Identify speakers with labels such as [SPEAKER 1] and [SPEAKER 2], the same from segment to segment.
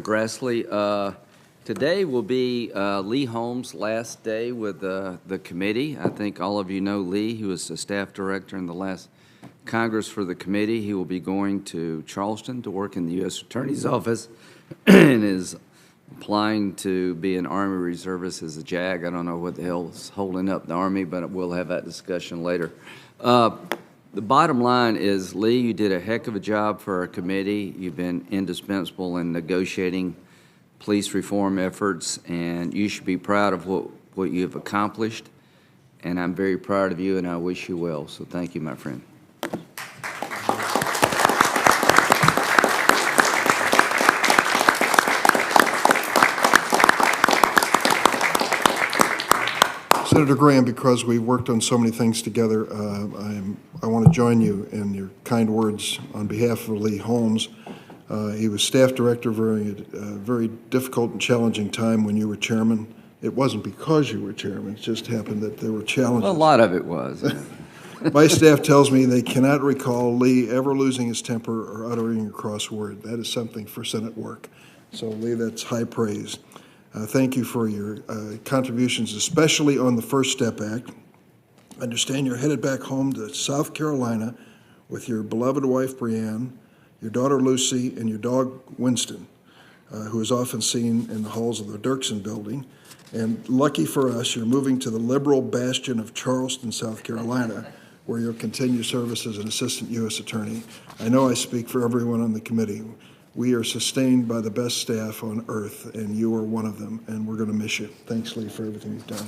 [SPEAKER 1] Grassley. Today will be Lee Holmes' last day with the committee. I think all of you know Lee. He was the staff director in the last Congress for the committee. He will be going to Charleston to work in the U.S. Attorney's Office and is applying to be an Army reservist as a JAG. I don't know what the hell is holding up the Army, but we'll have that discussion later. The bottom line is, Lee, you did a heck of a job for our committee. You've been indispensable in negotiating police reform efforts, and you should be proud of what you have accomplished. And I'm very proud of you, and I wish you well. So thank you, my friend.
[SPEAKER 2] Senator Graham, because we've worked on so many things together, I want to join you in your kind words on behalf of Lee Holmes. He was staff director during a very difficult and challenging time when you were chairman. It wasn't because you were chairman, it just happened that there were challenges.
[SPEAKER 1] Well, a lot of it was.
[SPEAKER 2] My staff tells me they cannot recall Lee ever losing his temper or uttering a cross word. That is something for Senate work. So, Lee, that's high praise. Thank you for your contributions, especially on the First Step Act. I understand you're headed back home to South Carolina with your beloved wife, Brianne, your daughter, Lucy, and your dog, Winston, who is often seen in the halls of the Dirksen building. And lucky for us, you're moving to the liberal bastion of Charleston, South Carolina, where you'll continue service as an assistant U.S. attorney. I know I speak for everyone on the committee. We are sustained by the best staff on earth, and you are one of them, and we're going to miss you. Thanks, Lee, for everything you've done.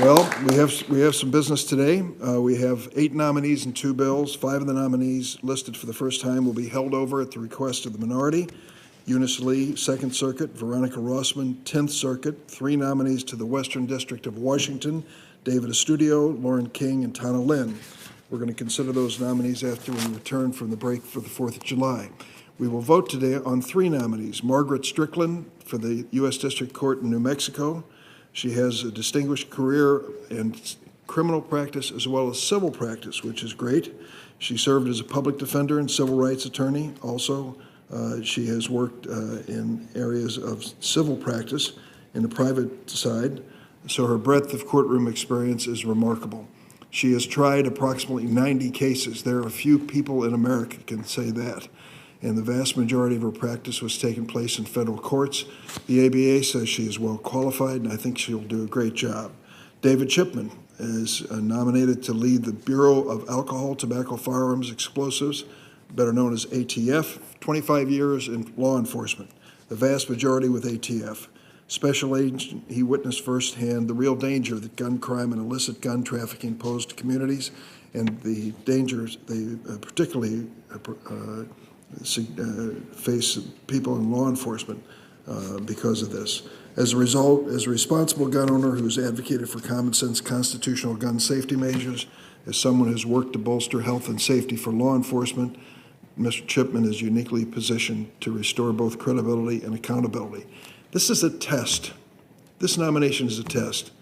[SPEAKER 2] Well, we have some business today. We have 8 nominees and 2 bills. 5 of the nominees listed for the first time will be held over at the request of the minority. Eunice Lee, 2nd Circuit, Veronica Rossman, 10th Circuit, 3 nominees to the Western District of Washington, David Estudio, Lauren King, and Tana Lynn. We're going to consider those nominees after we return from the break for the 4th of July. We will vote today on 3 nominees. Margaret Strickland for the U.S. District Court in New Mexico. She has a distinguished career in criminal practice as well as civil practice, which is great. She served as a public defender and civil rights attorney. Also, she has worked in areas of civil practice in the private side, so her breadth of courtroom experience is remarkable. She has tried approximately 90 cases. There are a few people in America who can say that. And the vast majority of her practice was taking place in federal courts. The ABA says she is well qualified, and I think she'll do a great job. David Chipman is nominated to lead the Bureau of Alcohol, Tobacco, Firearms, Explosives, better known as ATF, 25 years in law enforcement, the vast majority with ATF. Special agent, he witnessed firsthand the real danger that gun crime and illicit gun trafficking pose to communities, and the dangers they particularly face people in law enforcement because of this. As a result, as a responsible gun owner who's advocated for common sense constitutional gun safety measures, as someone who's worked to bolster health and safety for law enforcement, Mr. Chipman is uniquely positioned to restore both credibility and accountability. This is a test. This nomination is a test.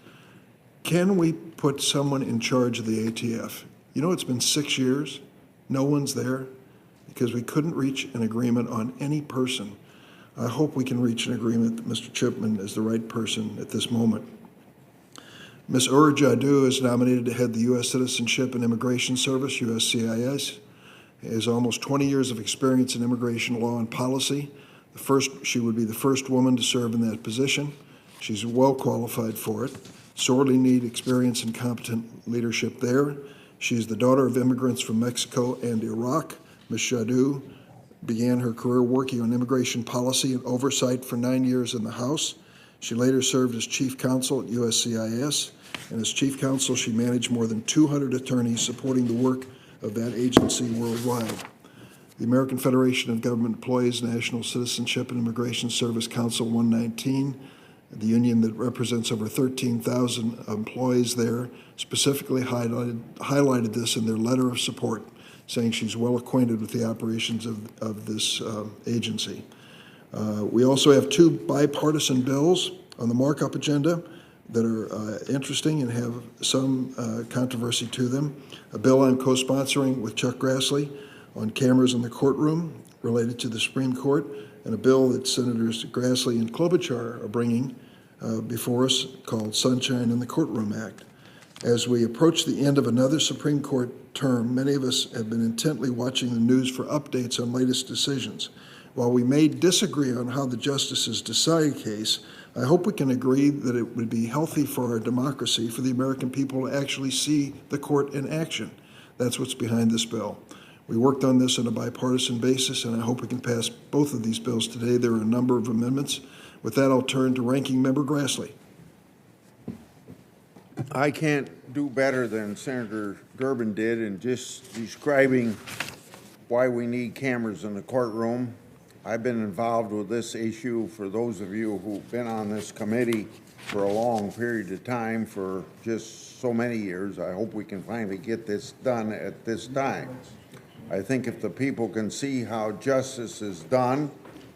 [SPEAKER 2] Can we put someone in charge of the ATF? You know, it's been 6 years. No one's there because we couldn't reach an agreement on any person. I hope we can reach an agreement that Mr. Chipman is the right person at this moment. Ms. Ur Jadoo is nominated to head the U.S. Citizenship and Immigration Service, USCIS. She has almost 20 years of experience in immigration law and policy. She would be the first woman to serve in that position. She's well qualified for it. Sorely need experience and competent leadership there. She is the daughter of immigrants from Mexico and Iraq. Ms. Jadoo began her career working on immigration policy and oversight for 9 years in the House. She later served as chief counsel at USCIS, and as chief counsel, she managed more than 200 attorneys supporting the work of that agency worldwide. The American Federation of Government Employees National Citizenship and Immigration Service Council 119, the union that represents over 13,000 employees there, specifically highlighted this in their letter of support, saying she's well acquainted with the operations of this agency. We also have 2 bipartisan bills on the markup agenda that are interesting and have some controversy to them. A bill I'm co-sponsoring with Chuck Grassley on cameras in the courtroom related to the Supreme Court, and a bill that Senators Grassley and Klobuchar are bringing before us called Sunshine in the Courtroom Act. As we approach the end of another Supreme Court term, many of us have been intently watching the news for updates on latest decisions. While we may disagree on how the justices decide a case, I hope we can agree that it would be healthy for our democracy for the American people to actually see the court in action. That's what's behind this bill. We worked on this on a bipartisan basis, and I hope we can pass both of these bills today. There are a number of amendments. With that, I'll turn to Ranking Member Grassley.
[SPEAKER 3] I can't do better than Senator Durbin did in just describing why we need cameras in the courtroom. I've been involved with this issue, for those of you who've been on this committee for a long period of time, for just so many years. I hope we can finally get this done at this time. I think if the people can see how justice is done,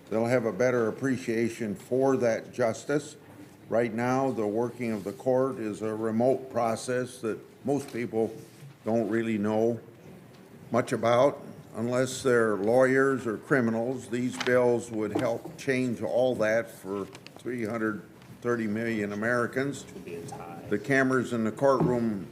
[SPEAKER 3] they'll have a better appreciation for that justice. Right now, the working of the court is a remote process that most people don't really know much about. Unless they're lawyers or criminals, these bills would help change all that for 330 million Americans. The Cameras in the Courtroom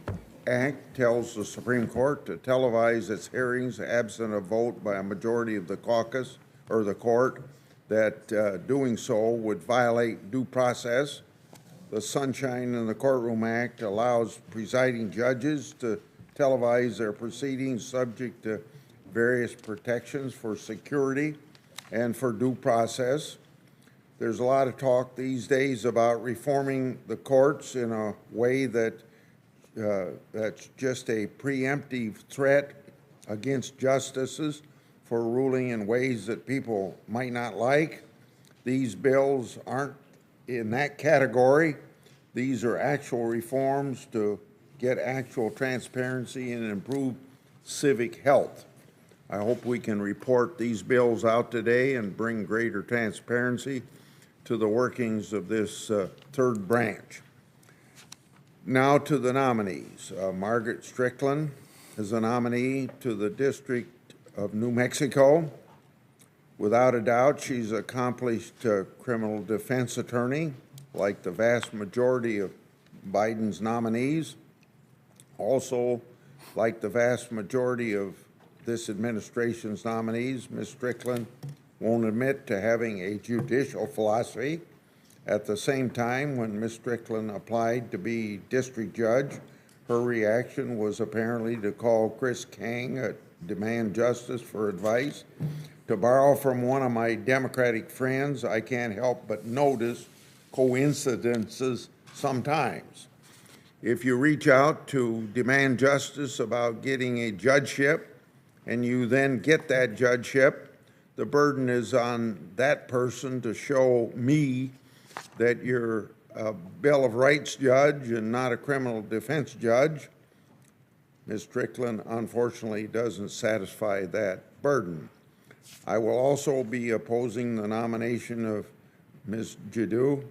[SPEAKER 3] Act tells the Supreme Court to televise its hearings absent a vote by a majority of the caucus or the court, that doing so would violate due process. The Sunshine in the Courtroom Act allows presiding judges to televise their proceedings subject to various protections for security and for due process. There's a lot of talk these days about reforming the courts in a way that that's just a preemptive threat against justices for ruling in ways that people might not like. These bills aren't in that category. These are actual reforms to get actual transparency and improve civic health. I hope we can report these bills out today and bring greater transparency to the workings of this third branch. Now to the nominees. Margaret Strickland is a nominee to the District of New Mexico. Without a doubt, she's an accomplished criminal defense attorney, like the vast majority of Biden's nominees. Also, like the vast majority of this administration's nominees, Ms. Strickland won't admit to having a judicial philosophy. At the same time, when Ms. Strickland applied to be district judge, her reaction was apparently to call Chris King, demand justice for advice. To borrow from one of my Democratic friends, I can't help but notice coincidences sometimes. If you reach out to demand justice about getting a judgeship and you then get that judgeship, the burden is on that person to show me that you're a Bill of Rights judge and not a criminal defense judge. Ms. Strickland, unfortunately, doesn't satisfy that burden. I will also be opposing the nomination of Ms. Jadu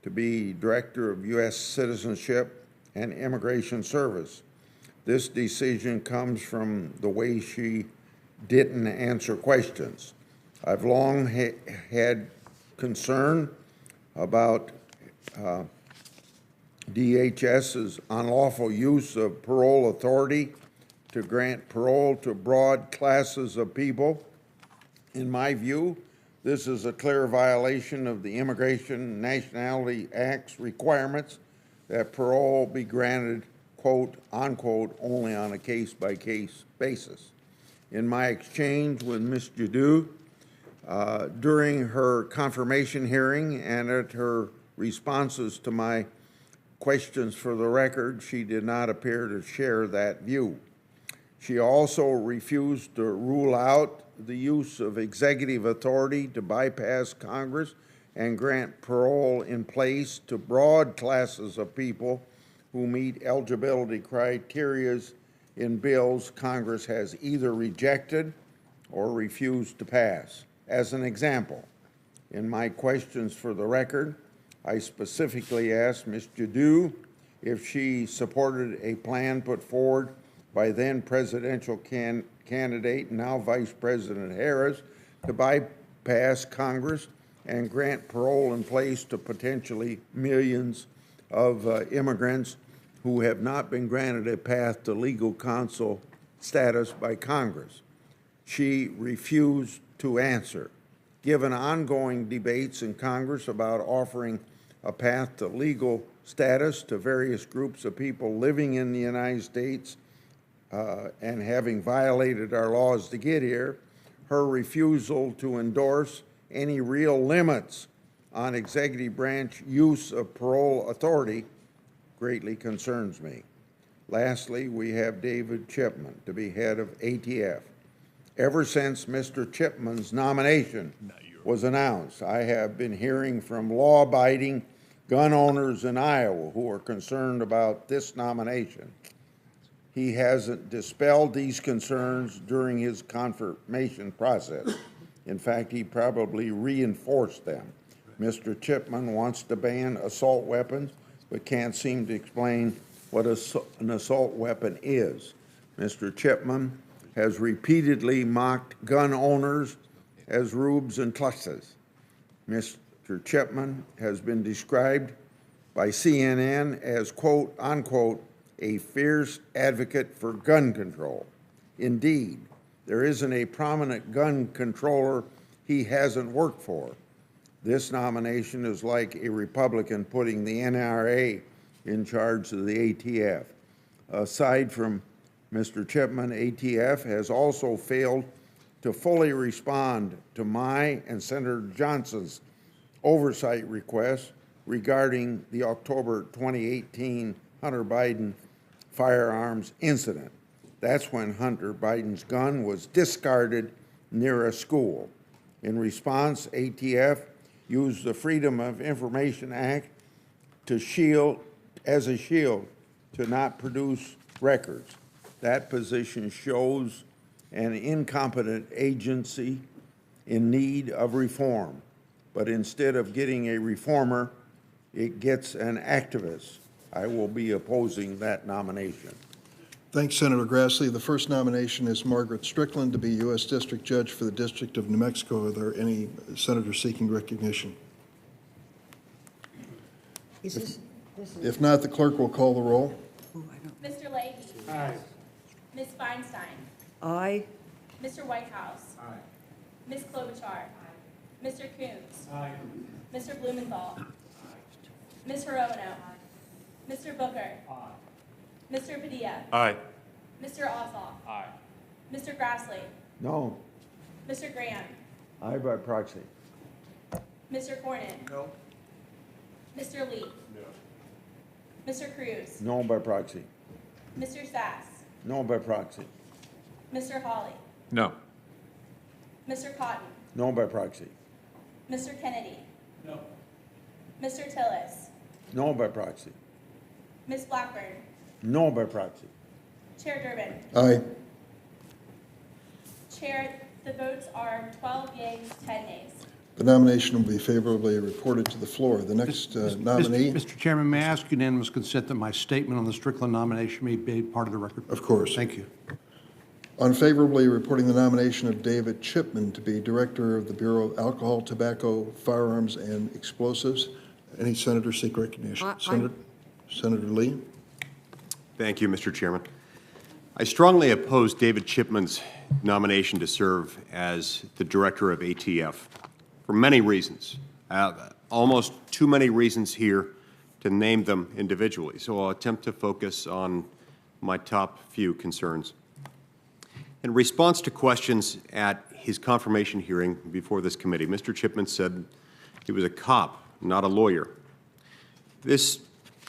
[SPEAKER 3] to be Director of U.S. Citizenship and Immigration Service. This decision comes from the way she didn't answer questions. I've long had concern about DHS's unlawful use of parole authority to grant parole to broad classes of people. In my view, this is a clear violation of the Immigration and Nationality Act's requirements that parole be granted, quote, unquote, only on a case-by-case basis. In my exchange with Ms. Jadu, during her confirmation hearing and at her responses to my questions for the record, she did not appear to share that view. She also refused to rule out the use of executive authority to bypass Congress and grant parole in place to broad classes of people who meet eligibility criteria in bills Congress has either rejected or refused to pass. As an example, in my questions for the record, I specifically asked Ms. Jadu if she supported a plan put forward by then presidential candidate, now Vice President Harris, to bypass Congress and grant parole in place to potentially millions of immigrants who have not been granted a path to legal counsel status by Congress. She refused to answer. Given ongoing debates in Congress about offering a path to legal status to various groups of people living in the United States and having violated our laws to get here, her refusal to endorse any real limits on executive branch use of parole authority greatly concerns me. Lastly, we have David Chipman to be head of ATF. Ever since Mr. Chipman's nomination was announced, I have been hearing from law-abiding gun owners in Iowa who are concerned about this nomination. He hasn't dispelled these concerns during his confirmation process. In fact, he probably reinforced them. Mr. Chipman wants to ban assault weapons, but can't seem to explain what an assault weapon is. Mr. Chipman has repeatedly mocked gun owners as rubes and tuxes. Mr. Chipman has been described by CNN as, quote, unquote, a fierce advocate for gun control. Indeed, there isn't a prominent gun controller he hasn't worked for. This nomination is like a Republican putting the NRA in charge of the ATF. Aside from Mr. Chipman, ATF has also failed to fully respond to my and Senator Johnson's oversight request regarding the October 2018 Hunter Biden firearms incident. That's when Hunter Biden's gun was discarded near a school. In response, ATF used the Freedom of Information Act to shield to not produce records. That position shows an incompetent agency in need of reform. But instead of getting a reformer, it gets an activist. I will be opposing that nomination.
[SPEAKER 2] Thanks, Senator Grassley. The first nomination is Margaret Strickland to be U.S. District Judge for the District of New Mexico. Are there any senators seeking recognition? If not, the clerk will call the roll.
[SPEAKER 4] Mr. Leahy.
[SPEAKER 5] Aye.
[SPEAKER 4] Ms. Feinstein.
[SPEAKER 5] Aye.
[SPEAKER 4] Mr. Whitehouse.
[SPEAKER 5] Aye.
[SPEAKER 4] Ms. Klobuchar. Mr. Coons.
[SPEAKER 5] Aye.
[SPEAKER 4] Mr. Blumenthal. Ms. Hirono. Mr. Booker. Mr. Padilla.
[SPEAKER 6] Aye.
[SPEAKER 4] Mr. Ossoff.
[SPEAKER 6] Aye.
[SPEAKER 4] Mr. Grassley.
[SPEAKER 3] No.
[SPEAKER 4] Mr. Graham.
[SPEAKER 3] Aye by proxy.
[SPEAKER 4] Mr. Cornyn.
[SPEAKER 3] No.
[SPEAKER 4] Mr. Lee.
[SPEAKER 6] No.
[SPEAKER 4] Mr. Cruz.
[SPEAKER 3] No by proxy.
[SPEAKER 4] Mr. Sass.
[SPEAKER 3] No by proxy.
[SPEAKER 4] Mr. Hawley.
[SPEAKER 6] No.
[SPEAKER 4] Mr. Cotton.
[SPEAKER 3] No by proxy.
[SPEAKER 4] Mr. Kennedy.
[SPEAKER 5] No.
[SPEAKER 4] Mr. Tillis.
[SPEAKER 3] No by proxy.
[SPEAKER 4] Ms. Blackburn.
[SPEAKER 3] No by proxy.
[SPEAKER 4] Chair Durbin.
[SPEAKER 2] Aye.
[SPEAKER 4] Chair, the votes are 12 yeas, 10 nays.
[SPEAKER 2] The nomination will be favorably reported to the floor. The next nominee,
[SPEAKER 7] Mr. Chairman, may I ask unanimous consent that my statement on the Strickland nomination be made part of the record?
[SPEAKER 2] of course.
[SPEAKER 7] Thank you.
[SPEAKER 2] Unfavorably reporting the nomination of David Chipman to be Director of the Bureau of Alcohol, Tobacco, Firearms, and Explosives. Any senators seek recognition? Senator Lee?
[SPEAKER 6] Thank you, Mr. Chairman. I strongly oppose David Chipman's nomination to serve as the Director of ATF for many reasons, almost too many reasons here to name them individually. So I'll attempt to focus on my top few concerns. In response to questions at his confirmation hearing before this committee, Mr. Chipman said he was a cop, not a lawyer. This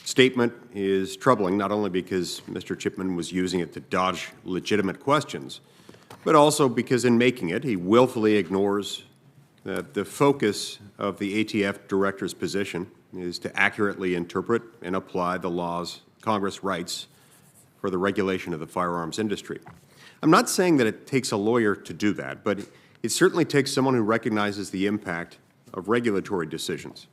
[SPEAKER 6] statement is troubling not only because Mr. Chipman was using it to dodge legitimate questions, but also because in making it, he willfully ignores that the focus of the ATF Director's position is to accurately interpret and apply the laws Congress writes for the regulation of the firearms industry. I'm not saying that it takes a lawyer to do that, but it certainly takes someone who recognizes the impact of regulatory decisions.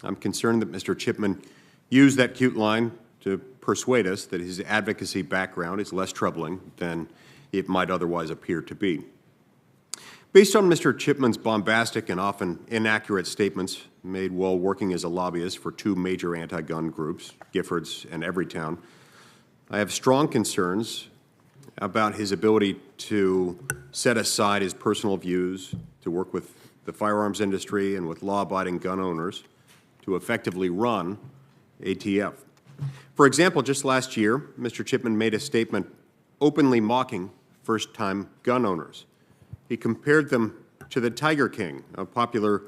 [SPEAKER 6] I'm concerned that Mr. Chipman used that cute line, to persuade us that his advocacy background is less troubling than it might otherwise appear to be. Based on Mr. Chipman's bombastic and often inaccurate statements made while working as a lobbyist for two major anti-gun groups, Giffords and Everytown, I have strong concerns about his ability to set aside his personal views, to work with the firearms industry and with law-abiding gun owners to effectively run ATF. For example, just last year, Mr. Chipman made a statement openly mocking first-time gun owners. He compared them to the Tiger King, a popular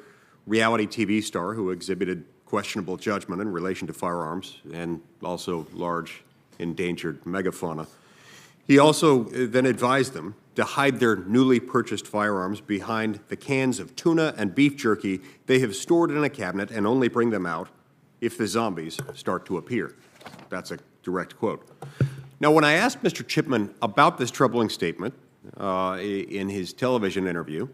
[SPEAKER 6] reality TV star who exhibited questionable judgment in relation to firearms and also large endangered megafauna. He also then advised them to hide their newly purchased firearms behind the cans of tuna and beef jerky they have stored in a cabinet and only bring them out if the zombies start to appear. That's a direct quote. Now, when I asked Mr. Chipman about this troubling statement in his television interview,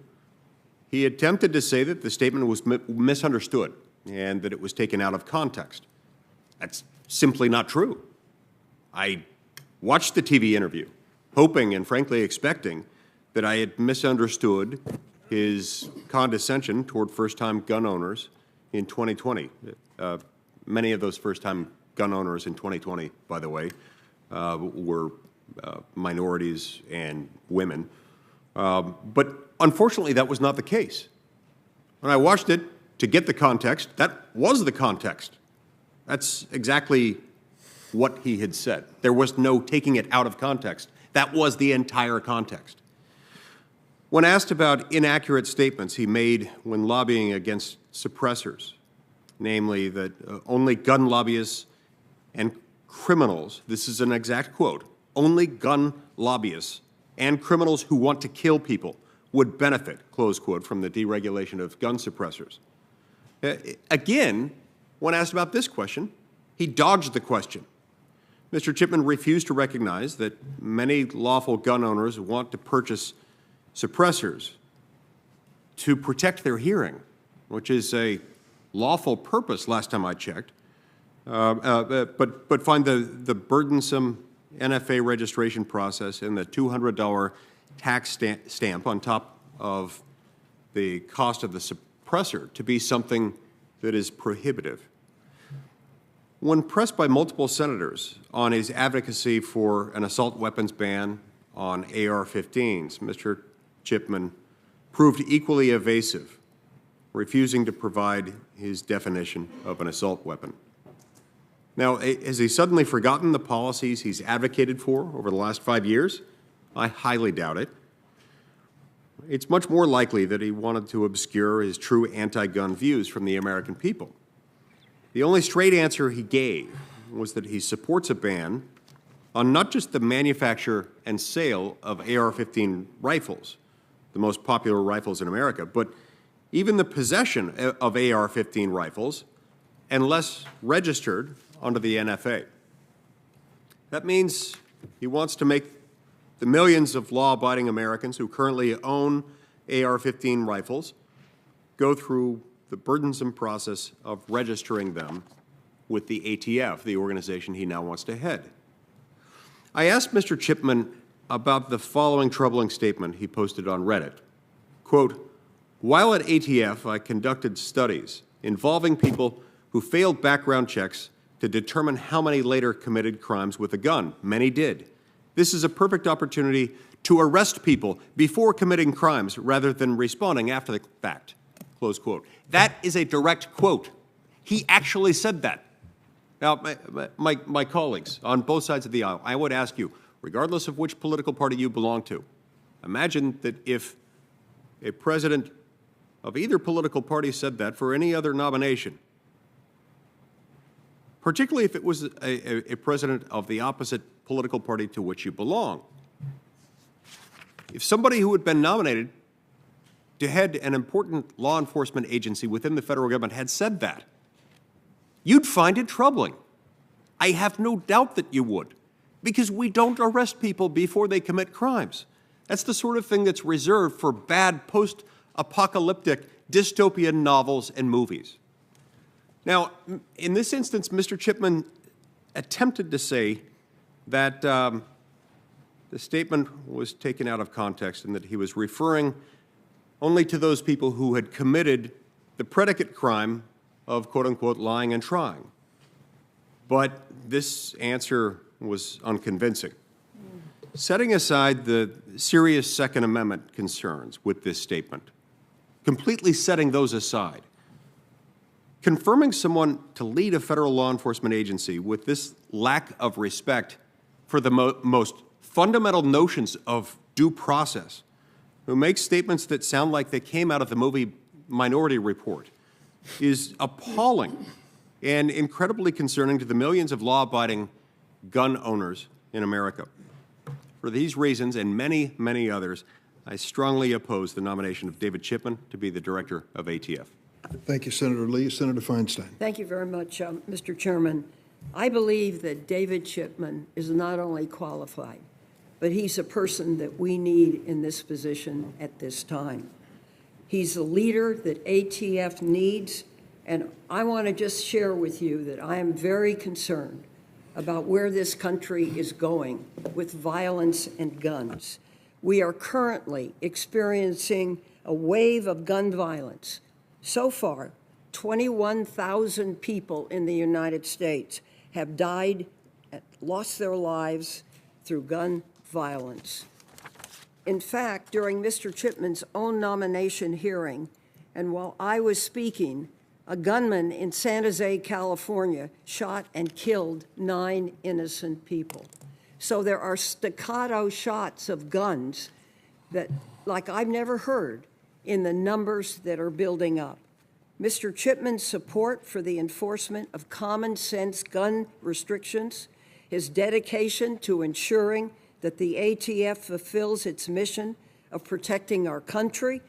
[SPEAKER 6] he attempted to say that the statement was misunderstood and that it was taken out of context. That's simply not true. I watched the TV interview, hoping and frankly expecting that I had misunderstood his condescension toward first-time gun owners in 2020. Many of those first-time gun owners in 2020, by the way, were minorities and women. But unfortunately, that was not the case. When I watched it to get the context, that was the context. That's exactly what he had said. There was no taking it out of context. That was the entire context. When asked about inaccurate statements he made when lobbying against suppressors, namely that only gun lobbyists and criminals, this is an exact quote, only gun lobbyists and criminals who want to kill people would benefit, close quote, from the deregulation of gun suppressors. Again, when asked about this question, he dodged the question. Mr. Chipman refused to recognize that many lawful gun owners want to purchase suppressors to protect their hearing, which is a lawful purpose last time I checked, but find the burdensome NFA registration process and the $200 tax stamp on top of the cost of the suppressor to be something that is prohibitive. When pressed by multiple senators on his advocacy for an assault weapons ban on AR-15s, Mr. Chipman proved equally evasive, refusing to provide his definition of an assault weapon. Now, has he suddenly forgotten the policies he's advocated for over the last 5 years? I highly doubt it. It's much more likely that he wanted to obscure his true anti-gun views from the American people. The only straight answer he gave was that he supports a ban on not just the manufacture and sale of AR-15 rifles, the most popular rifles in America, but even the possession of AR-15 rifles unless registered under the NFA. That means he wants to make the millions of law-abiding Americans who currently own AR-15 rifles go through the burdensome process of registering them with the ATF, the organization he now wants to head. I asked Mr. Chipman about the following troubling statement he posted on Reddit. Quote, "While at ATF, I conducted studies involving people who failed background checks to determine how many later committed crimes with a gun. Many did. This is a perfect opportunity to arrest people before committing crimes rather than responding after the fact." Close quote. That is a direct quote. He actually said that. Now, my colleagues on both sides of the aisle, I would ask you, regardless of which political party you belong to, imagine that if a president of either political party said that for any other nomination, particularly if it was a president of the opposite political party to which you belong. If somebody who had been nominated to head an important law enforcement agency within the federal government had said that, you'd find it troubling. I have no doubt that you would, because we don't arrest people before they commit crimes. That's the sort of thing that's reserved for bad post-apocalyptic dystopian novels and movies. Now, in this instance, Mr. Chipman attempted to say that the statement was taken out of context and that he was referring only to those people who had committed the predicate crime of, quote-unquote, lying and trying. But this answer was unconvincing. Setting aside the serious Second Amendment concerns with this statement, completely setting those aside, confirming someone to lead a federal law enforcement agency with this lack of respect for the most fundamental notions of due process, who makes statements that sound like they came out of the movie Minority Report, is appalling and incredibly concerning to the millions of law-abiding gun owners in America. For these reasons and many, many others, I strongly oppose the nomination of David Chipman to be the director of ATF.
[SPEAKER 2] Thank you, Senator Lee. Senator Feinstein.
[SPEAKER 5] Thank you very much, Mr. Chairman. I believe that David Chipman is not only qualified, but he's a person that we need in this position at this time. He's the leader that ATF needs, and I want to just share with you that I am very concerned about where this country is going with violence and guns. We are currently experiencing a wave of gun violence. So far, 21,000 people in the United States have died, lost their lives through gun violence. In fact, during Mr. Chipman's own nomination hearing, and while I was speaking, a gunman in San Jose, California, shot and killed 9 innocent people. So there are staccato shots of guns that, like I've never heard, in the numbers that are building up. Mr. Chipman's support for the enforcement of common sense gun restrictions, his dedication to ensuring that the ATF fulfills its mission of protecting our country,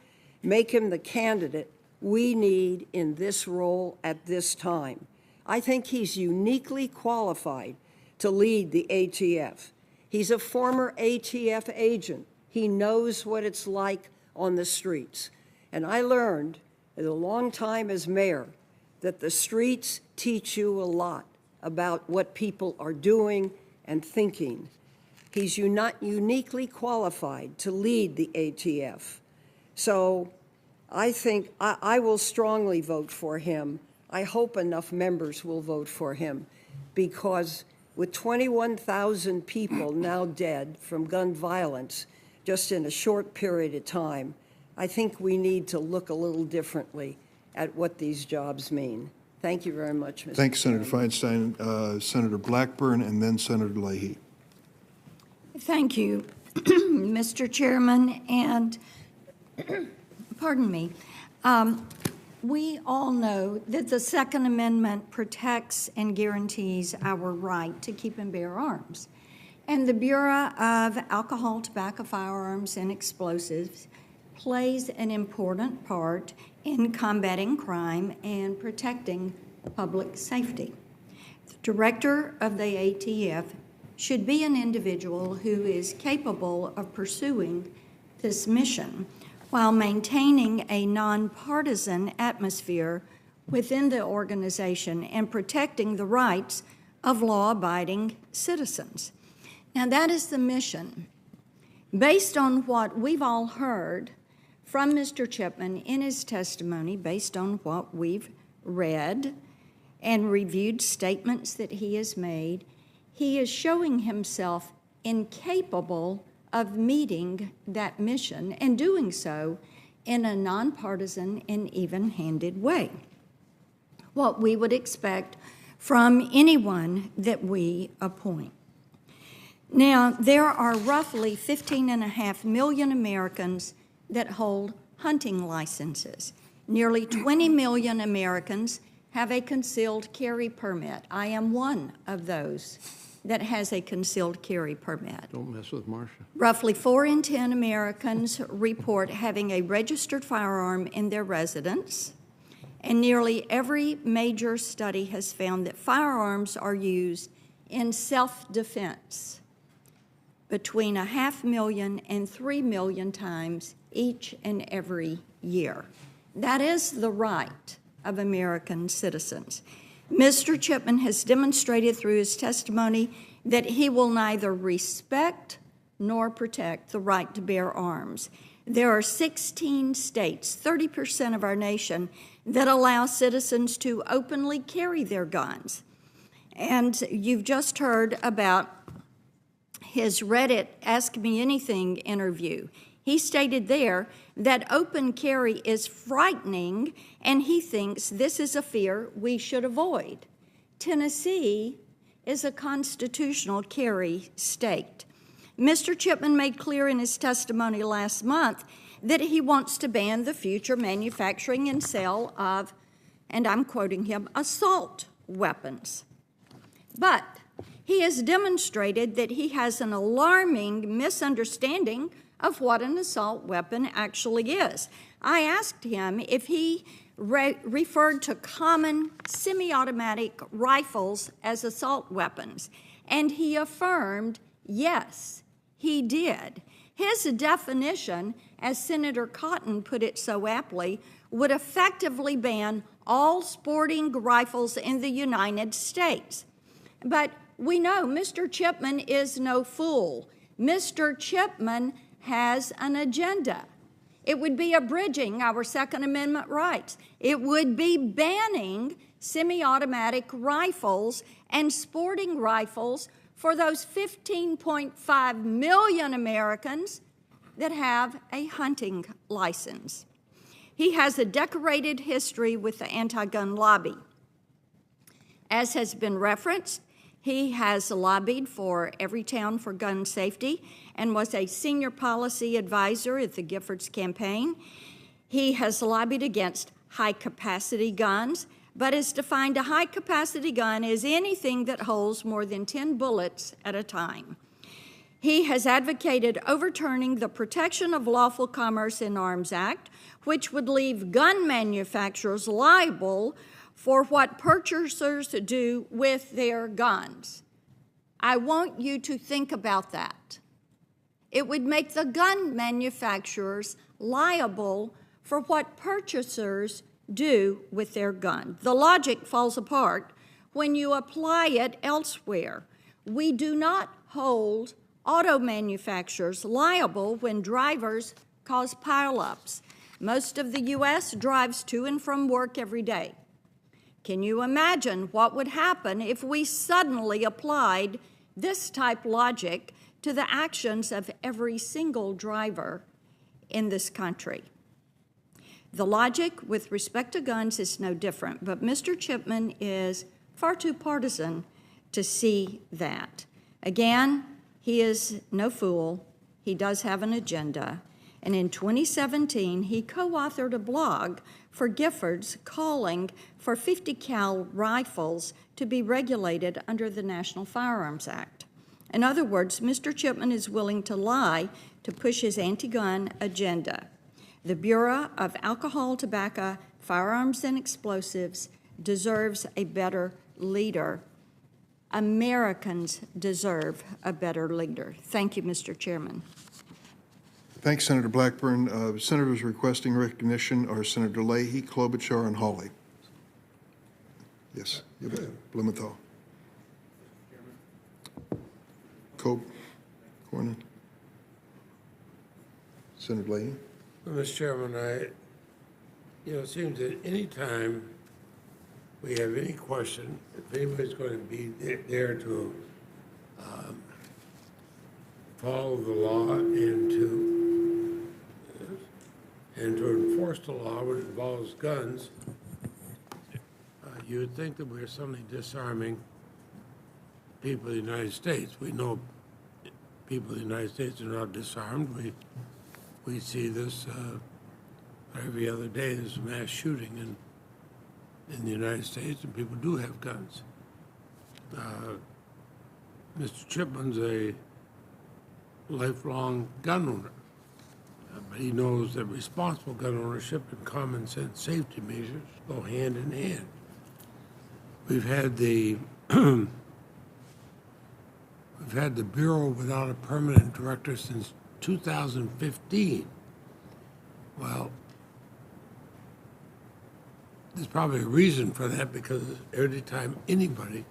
[SPEAKER 5] make him the candidate we need in this role at this time. I think he's uniquely qualified to lead the ATF. He's a former ATF agent. He knows what it's like on the streets. And I learned at a long time as mayor that the streets teach you a lot about what people are doing and thinking. He's uniquely qualified to lead the ATF. So I think I will strongly vote for him. I hope enough members will vote for him, because with 21,000 people now dead from gun violence just in a short period of time, I think we need to look a little differently at what these jobs mean. Thank you very much, Mr.
[SPEAKER 2] Thanks, Senator
[SPEAKER 5] Chairman.
[SPEAKER 2] Feinstein. Senator Blackburn, and then Senator Leahy.
[SPEAKER 8] Thank you, Mr. Chairman, and pardon me. We all know that the Second Amendment protects and guarantees our right to keep and bear arms. And the Bureau of Alcohol, Tobacco, Firearms, and Explosives plays an important part in combating crime and protecting public safety. The director of the ATF should be an individual who is capable of pursuing this mission while maintaining a nonpartisan atmosphere within the organization and protecting the rights of law-abiding citizens. Now, that is the mission. Based on what we've all heard from Mr. Chipman in his testimony, based on what we've read and reviewed statements that he has made, he is showing himself incapable of meeting that mission and doing so in a nonpartisan and even-handed way. What we would expect from anyone that we appoint. Now, there are roughly 15.5 million Americans that hold hunting licenses. Nearly 20 million Americans have a concealed carry permit. I am one of those that has a concealed carry permit.
[SPEAKER 7] Don't mess with Marcia.
[SPEAKER 8] Roughly 4 in 10 Americans report having a registered firearm in their residence, and nearly every major study has found that firearms are used in self-defense between 500,000 and 3 million times each and every year. That is the right of American citizens. Mr. Chipman has demonstrated through his testimony that he will neither respect nor protect the right to bear arms. There are 16 states, 30% of our nation, that allow citizens to openly carry their guns. And you've just heard about his Reddit Ask Me Anything interview. He stated there that open carry is frightening, and he thinks this is a fear we should avoid. Tennessee is a constitutional carry state. Mr. Chipman made clear in his testimony last month that he wants to ban the future manufacturing and sale of, and I'm quoting him, assault weapons. But he has demonstrated that he has an alarming misunderstanding of what an assault weapon actually is. I asked him if he referred to common semi-automatic rifles as assault weapons, and he affirmed yes, he did. His definition, as Senator Cotton put it so aptly, would effectively ban all sporting rifles in the United States. But we know Mr. Chipman is no fool. Mr. Chipman has an agenda. It would be abridging our Second Amendment rights. It would be banning semi-automatic rifles and sporting rifles for those 15.5 million Americans that have a hunting license. He has a decorated history with the anti-gun lobby. As has been referenced, he has lobbied for Everytown for gun safety and was a senior policy advisor at the Giffords campaign. He has lobbied against high-capacity guns, but has defined a high-capacity gun as anything that holds more than 10 bullets at a time. He has advocated overturning the Protection of Lawful Commerce in Arms Act, which would leave gun manufacturers liable for what purchasers do with their guns. I want you to think about that. It would make the gun manufacturers liable for what purchasers do with their gun. The logic falls apart when you apply it elsewhere. We do not hold auto manufacturers liable when drivers cause pileups. Most of the U.S. drives to and from work every day. Can you imagine what would happen if we suddenly applied this type logic to the actions of every single driver in this country? The logic with respect to guns is no different, but Mr. Chipman is far too partisan to see that. Again, he is no fool. He does have an agenda. And in 2017, he co-authored a blog for Giffords calling for 50 cal rifles to be regulated under the National Firearms Act. In other words, Mr. Chipman is willing to lie to push his anti-gun agenda. The Bureau of Alcohol, Tobacco, Firearms, and Explosives deserves a better leader. Americans deserve a better leader. Thank you, Mr. Chairman.
[SPEAKER 2] Thanks, Senator Blackburn. Senators requesting recognition are Senator Leahy, Klobuchar, and Hawley. Yes, you bet. Blumenthal. Cope, Cornyn. Senator Leahy.
[SPEAKER 9] Well, Mr. Chairman, it seems that any time we have any question, if anybody's going to be there to follow the law and to enforce the law when it involves guns, you would think that we're suddenly disarming people of the United States. We know people of the United States are not disarmed. We see this every other day. There's a mass shooting in the United States, and people do have guns. Mr. Chipman's a lifelong gun owner, but he knows that responsible gun ownership and common sense safety measures go hand in hand. We've had the Bureau without a permanent director since 2015. Well, there's probably a reason for that, because every time anybody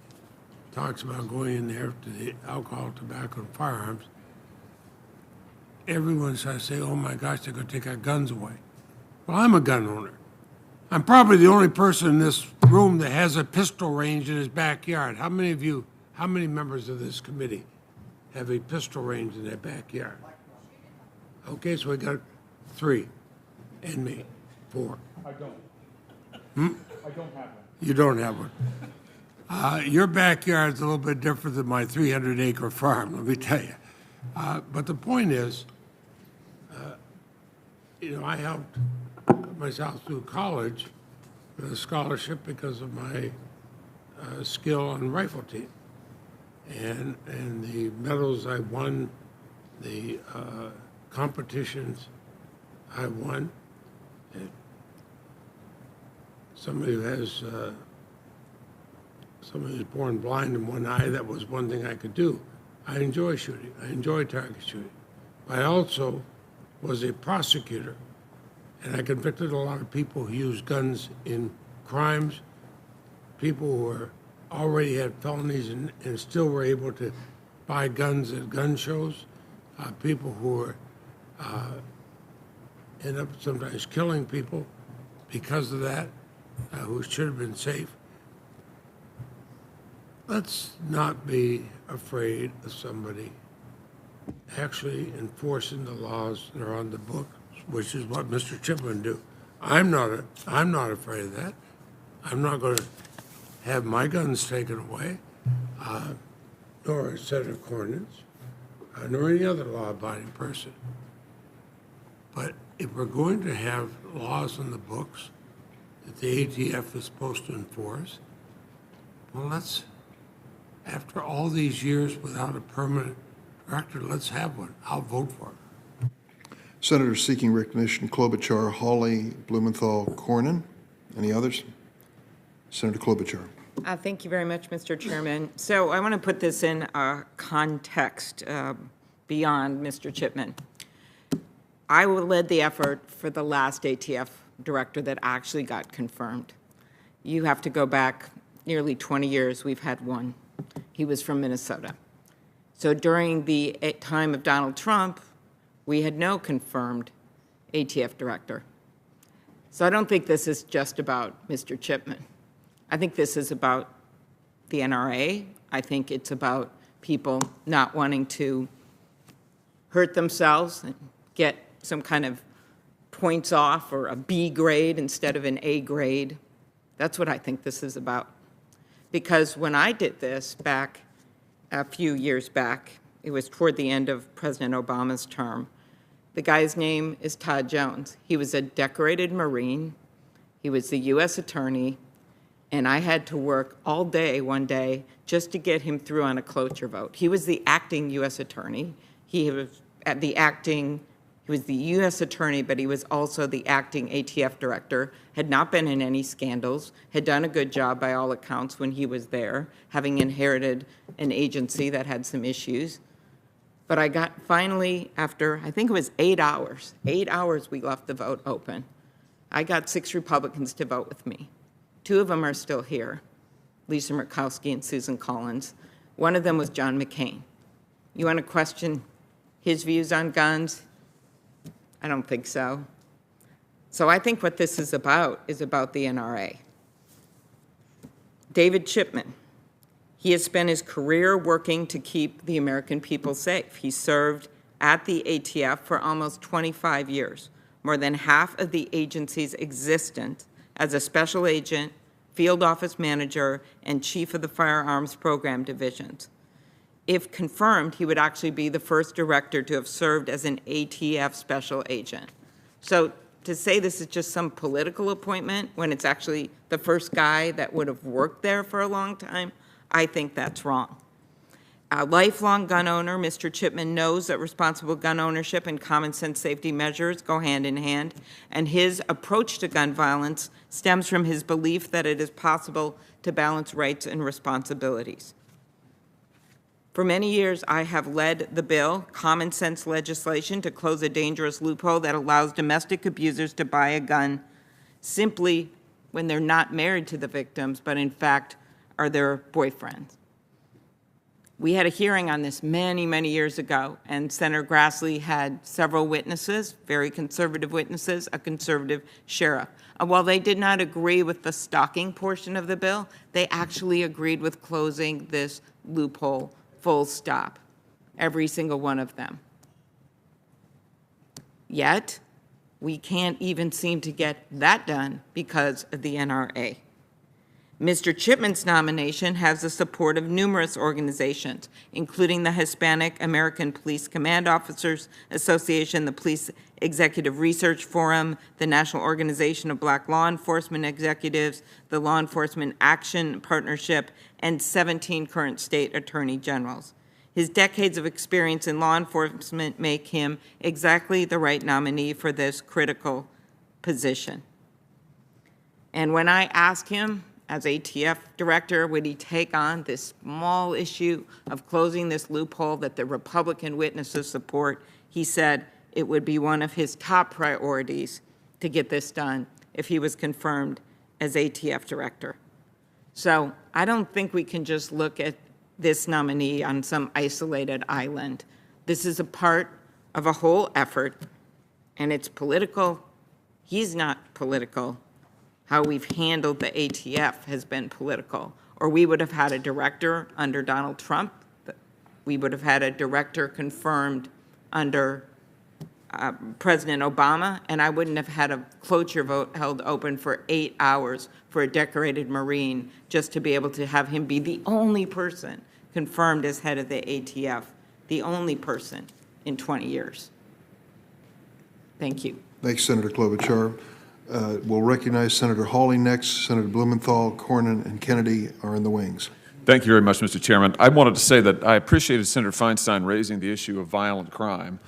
[SPEAKER 9] talks about going in there to the alcohol, tobacco, and firearms, everyone starts saying, oh my gosh, they're going to take our guns away. Well, I'm a gun owner. I'm probably the only person in this room that has a pistol range in his backyard. How many members of this committee have a pistol range in their backyard? Okay, so we got 3, and me, 4.
[SPEAKER 10] I don't. I don't have one.
[SPEAKER 9] You don't have one. Your backyard's a little bit different than my 300-acre farm, let me tell you. But the point is, I helped put myself through college with a scholarship because of my skill on rifle team. And the medals I won, the competitions I won. And somebody who's born blind in one eye, that was one thing I could do. I enjoy shooting. I enjoy target shooting. I also was a prosecutor, and I convicted a lot of people who used guns in crimes, people who already had felonies and still were able to buy guns at gun shows, people who were end up sometimes killing people because of that, who should have been safe. Let's not be afraid of somebody actually enforcing the laws that are on the book, which is what Mr. Chipman do. I'm not afraid of that. I'm not going to have my guns taken away, nor Senator Cornyn's, nor any other law-abiding person. But if we're going to have laws on the books that the ATF is supposed to enforce, well, let's, after all these years without a permanent director, let's have one. I'll vote for it.
[SPEAKER 2] Senators seeking recognition: Klobuchar, Hawley, Blumenthal, Cornyn. Any others? Senator Klobuchar.
[SPEAKER 11] Thank you very much, Mr. Chairman. So I want to put this in a context beyond Mr. Chipman. I led the effort for the last ATF director that actually got confirmed. You have to go back nearly 20 years. We've had one. He was from Minnesota. So during the time of Donald Trump, we had no confirmed ATF director. So I don't think this is just about Mr. Chipman. I think this is about the NRA. I think it's about people not wanting to hurt themselves and get some kind of points off or a B grade instead of an A grade. That's what I think this is about. Because when I did this back a few years back, it was toward the end of President Obama's term. The guy's name is Todd Jones. He was a decorated Marine. He was the U.S. attorney. And I had to work all day one day just to get him through on a cloture vote. He was the acting U.S. attorney. He was the U.S. attorney, but he was also the acting ATF director, had not been in any scandals, had done a good job by all accounts when he was there, having inherited an agency that had some issues. But I got finally, after I think it was 8 hours we left the vote open. I got 6 Republicans to vote with me. 2 of them are still here, Lisa Murkowski and Susan Collins. One of them was John McCain. You want to question his views on guns? I don't think so. So I think what this is about the NRA. David Chipman, he has spent his career working to keep the American people safe. He served at the ATF for almost 25 years, more than half of the agency's existence as a special agent, field office manager, and chief of the firearms program divisions. If confirmed, he would actually be the first director to have served as an ATF special agent. So to say this is just some political appointment when it's actually the first guy that would have worked there for a long time, I think that's wrong. A lifelong gun owner, Mr. Chipman knows that responsible gun ownership and common sense safety measures go hand in hand, and his approach to gun violence stems from his belief that it is possible to balance rights and responsibilities. For many years, I have led the bill, common sense legislation, to close a dangerous loophole that allows domestic abusers to buy a gun simply when they're not married to the victims, but in fact are their boyfriends. We had a hearing on this many, many years ago, and Senator Grassley had several witnesses, very conservative witnesses, a conservative sheriff. And while they did not agree with the stalking portion of the bill, they actually agreed with closing this loophole, full stop, every single one of them. Yet, we can't even seem to get that done because of the NRA. Mr. Chipman's nomination has the support of numerous organizations, including the Hispanic American Police Command Officers Association, the Police Executive Research Forum, the National Organization of Black Law Enforcement Executives, the Law Enforcement Action Partnership, and 17 current state attorney generals. His decades of experience in law enforcement make him exactly the right nominee for this critical position. And when I asked him, as ATF Director, would he take on this small issue of closing this loophole that the Republican witnesses support, he said it would be one of his top priorities to get this done if he was confirmed as ATF Director. So I don't think we can just look at this nominee on some isolated island. This is a part of a whole effort, and it's political. He's not political. How we've handled the ATF has been political. Or we would have had a director under Donald Trump. We would have had a director confirmed under President Obama, and I wouldn't have had a cloture vote held open for 8 hours for a decorated Marine just to be able to have him be the only person confirmed as head of the ATF, the only person in 20 years. Thank you.
[SPEAKER 2] Thanks, Senator Klobuchar. We'll recognize Senator Hawley next. Senator Blumenthal, Cornyn, and Kennedy are in the wings.
[SPEAKER 12] Thank you very much, Mr. Chairman. I wanted to say that I appreciated Senator Feinstein raising the issue of violent crime.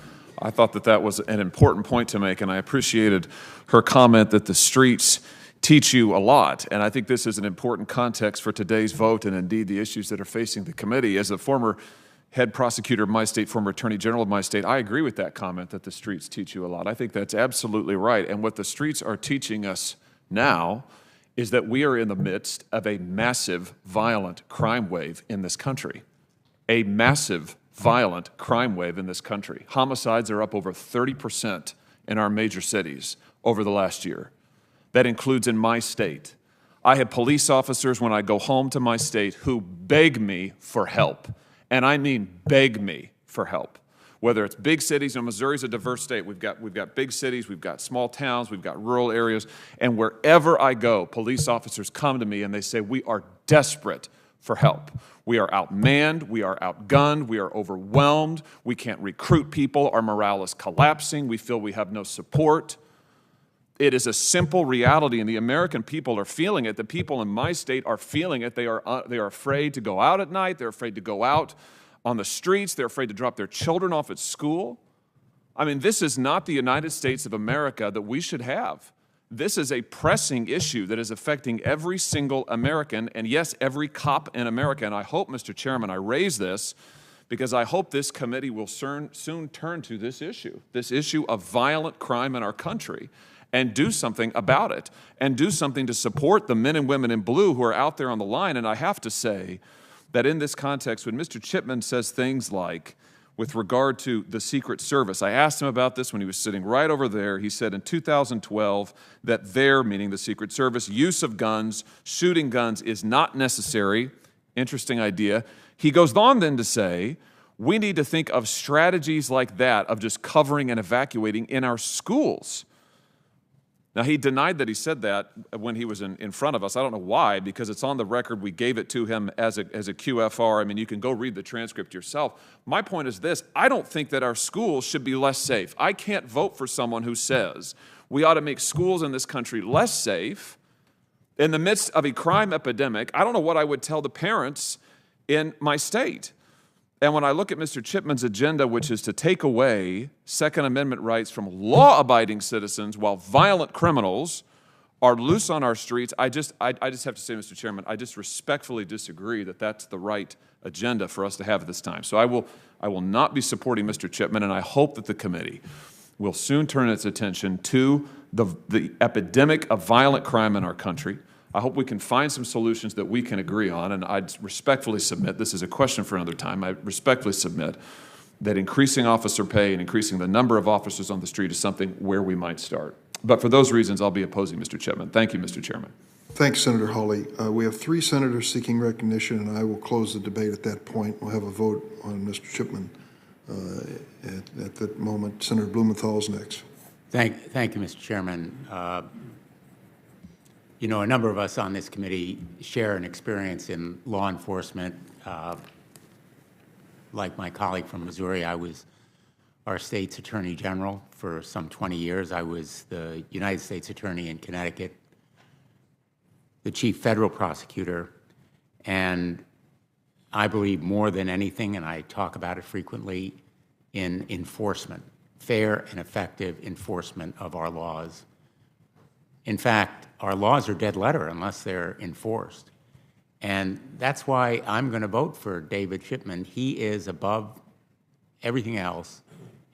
[SPEAKER 12] I thought that that was an important point to make, and I appreciated her comment that the streets teach you a lot. And I think this is an important context for today's vote and indeed the issues that are facing the committee. As a former head prosecutor of my state, former attorney general of my state, I agree with that comment that the streets teach you a lot. I think that's absolutely right. And what the streets are teaching us now is that we are in the midst of a massive violent crime wave in this country. A massive violent crime wave in this country. Homicides are up over 30% in our major cities over the last year. That includes in my state. I have police officers when I go home to my state who beg me for help. And I mean beg me for help. Whether it's big cities, and Missouri's a diverse state. We've got big cities, we've got small towns, we've got rural areas, and wherever I go, police officers come to me and they say, we are desperate for help. We are outmanned, we are outgunned, we are overwhelmed, we can't recruit people, our morale is collapsing, we feel we have no support. It is a simple reality, and the American people are feeling it. The people in my state are feeling it. They are afraid to go out at night. They're afraid to go out on the streets. They're afraid to drop their children off at school. I mean, this is not the United States of America that we should have. This is a pressing issue that is affecting every single American, and yes, every cop in America. And I hope, Mr. Chairman, I raise this because I hope this committee will soon turn to this issue of violent crime in our country, and do something about it, and do something to support the men and women in blue who are out there on the line. And I have to say that in this context, when Mr. Chipman says things like, with regard to the Secret Service, I asked him about this when he was sitting right over there. He said in 2012 that their, meaning the Secret Service, use of guns, shooting guns is not necessary. Interesting idea. He goes on then to say, we need to think of strategies like that of just covering and evacuating in our schools. Now, he denied that he said that when he was in front of us. I don't know why, because it's on the record. We gave it to him as a QFR. I mean, you can go read the transcript yourself. My point is this. I don't think that our schools should be less safe. I can't vote for someone who says we ought to make schools in this country less safe in the midst of a crime epidemic. I don't know what I would tell the parents in my state. And when I look at Mr. Chipman's agenda, which is to take away Second Amendment rights from law-abiding citizens while violent criminals are loose on our streets, I just have to say, Mr. Chairman, I just respectfully disagree that that's the right agenda for us to have at this time. So I will not be supporting Mr. Chipman, and I hope that the committee will soon turn its attention to the epidemic of violent crime in our country. I hope we can find some solutions that we can agree on, and I respectfully submit, this is a question for another time, I respectfully submit that increasing officer pay and increasing the number of officers on the street is something where we might start. But for those reasons, I'll be opposing Mr. Chipman. Thank you, Mr. Chairman.
[SPEAKER 2] Thanks, Senator Hawley. We have 3 senators seeking recognition, and I will close the debate at that point. We'll have a vote on Mr. Chipman at that moment. Senator Blumenthal is next.
[SPEAKER 13] Thank you, Mr. Chairman. You know, a number of us on this committee share an experience in law enforcement. Like my colleague from Missouri, I was our state's attorney general for some 20 years. I was the United States attorney in Connecticut, the chief federal prosecutor, and I believe more than anything, and I talk about it frequently, in enforcement, fair and effective enforcement of our laws. In fact, our laws are dead letter unless they're enforced. And that's why I'm going to vote for David Chipman. He is, above everything else,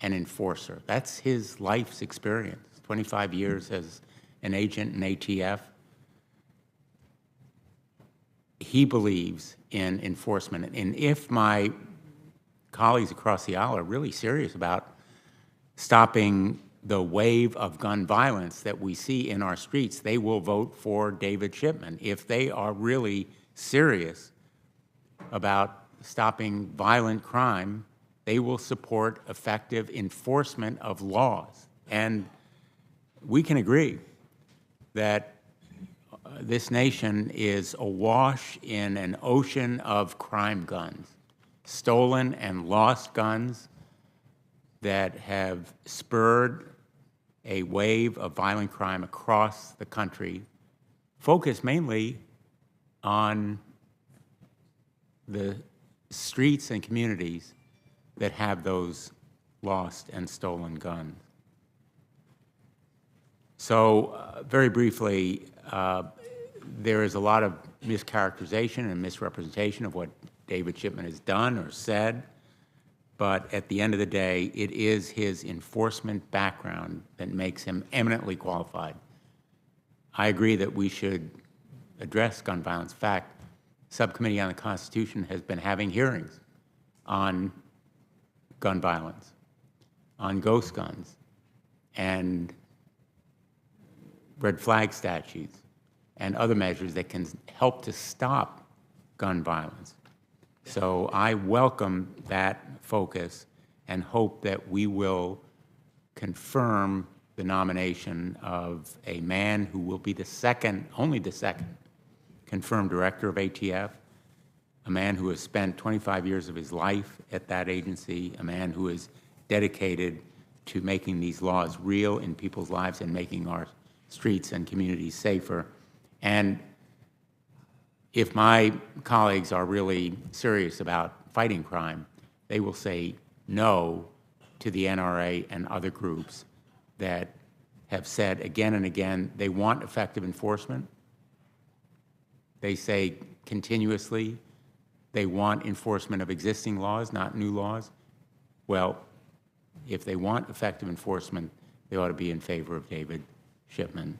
[SPEAKER 13] an enforcer. That's his life's experience, 25 years as an agent in ATF. He believes in enforcement. And if my colleagues across the aisle are really serious about stopping the wave of gun violence that we see in our streets, they will vote for David Chipman. If they are really serious about stopping violent crime, they will support effective enforcement of laws. And we can agree that this nation is awash in an ocean of crime guns, stolen and lost guns that have spurred a wave of violent crime across the country, focused mainly on the streets and communities that have those lost and stolen guns. So very briefly, there is a lot of mischaracterization and misrepresentation of what David Chipman has done or said, but at the end of the day, it is his enforcement background that makes him eminently qualified. I agree that we should address gun violence. In fact, Subcommittee on the Constitution has been having hearings on gun violence, on ghost guns, and red flag statutes, and other measures that can help to stop gun violence. So I welcome that focus and hope that we will confirm the nomination of a man who will be the second, only the second, confirmed director of ATF, a man who has spent 25 years of his life at that agency, a man who is dedicated to making these laws real in people's lives and making our streets and communities safer. And if my colleagues are really serious about fighting crime, they will say no to the NRA and other groups that have said again and again they want effective enforcement. They say continuously they want enforcement of existing laws, not new laws. Well, if they want effective enforcement, they ought to be in favor of David Chipman.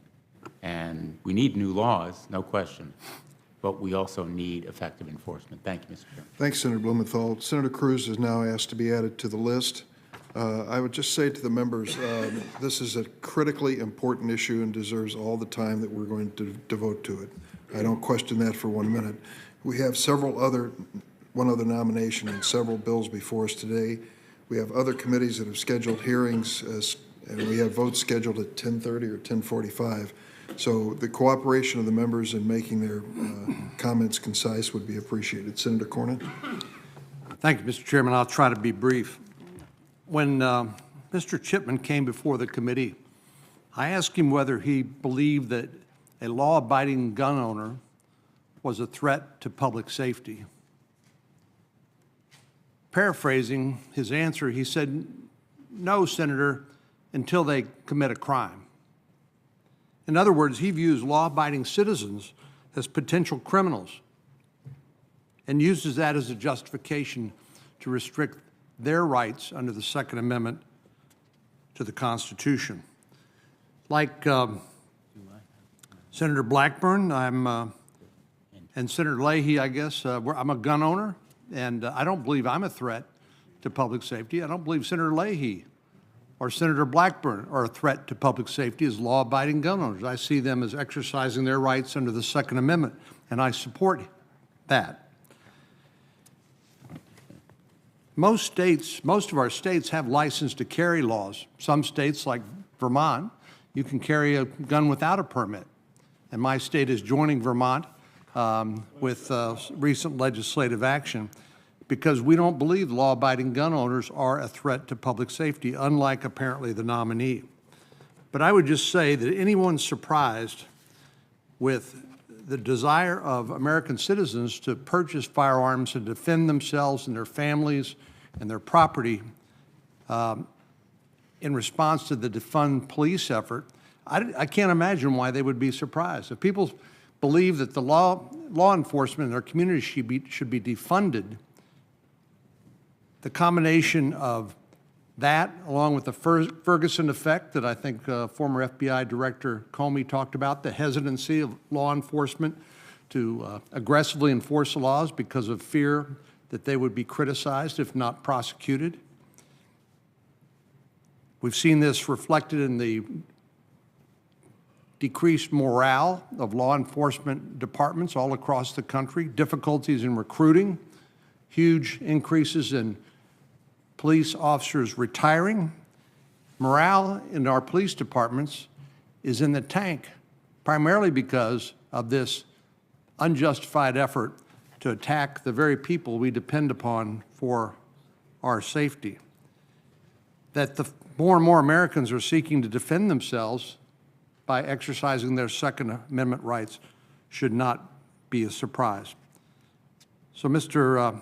[SPEAKER 13] And we need new laws, no question, but we also need effective enforcement. Thank you, Mr. Chairman.
[SPEAKER 2] Thanks, Senator Blumenthal. Senator Cruz is now asked to be added to the list. I would just say to the members, this is a critically important issue and deserves all the time that we're going to devote to it. I don't question that for 1 minute. We have one other nomination and several bills before us today. We have other committees that have scheduled hearings, and we have votes scheduled at 10:30 or 10:45. So the cooperation of the members in making their comments concise would be appreciated. Senator Cornyn.
[SPEAKER 7] Thank you, Mr. Chairman. I'll try to be brief. When Mr. Chipman came before the committee, I asked him whether he believed that a law-abiding gun owner was a threat to public safety. Paraphrasing his answer, he said, "No, Senator, until they commit a crime." In other words, he views law-abiding citizens as potential criminals and uses that as a justification to restrict their rights under the Second Amendment to the Constitution. Like Senator Blackburn, and Senator Leahy, I guess, I'm a gun owner, and I don't believe I'm a threat to public safety. I don't believe Senator Leahy or Senator Blackburn are a threat to public safety as law-abiding gun owners. I see them as exercising their rights under the Second Amendment, and I support that. Most of our states have license to carry laws. Some states, like Vermont, you can carry a gun without a permit. And my state is joining Vermont with recent legislative action because we don't believe law-abiding gun owners are a threat to public safety, unlike apparently the nominee. But I would just say that anyone surprised with the desire of American citizens to purchase firearms and defend themselves and their families and their property in response to the defund police effort, I can't imagine why they would be surprised. If people believe that the law enforcement in their community should be defunded, the combination of that, along with the Ferguson effect that I think former FBI Director Comey talked about, the hesitancy of law enforcement to aggressively enforce the laws because of fear that they would be criticized if not prosecuted. We've seen this reflected in the decreased morale of law enforcement departments all across the country, difficulties in recruiting, huge increases in police officers retiring. Morale in our police departments is in the tank, primarily because of this unjustified effort to attack the very people we depend upon for our safety. That the more and more Americans are seeking to defend themselves by exercising their Second Amendment rights should not be a surprise. So, Mr.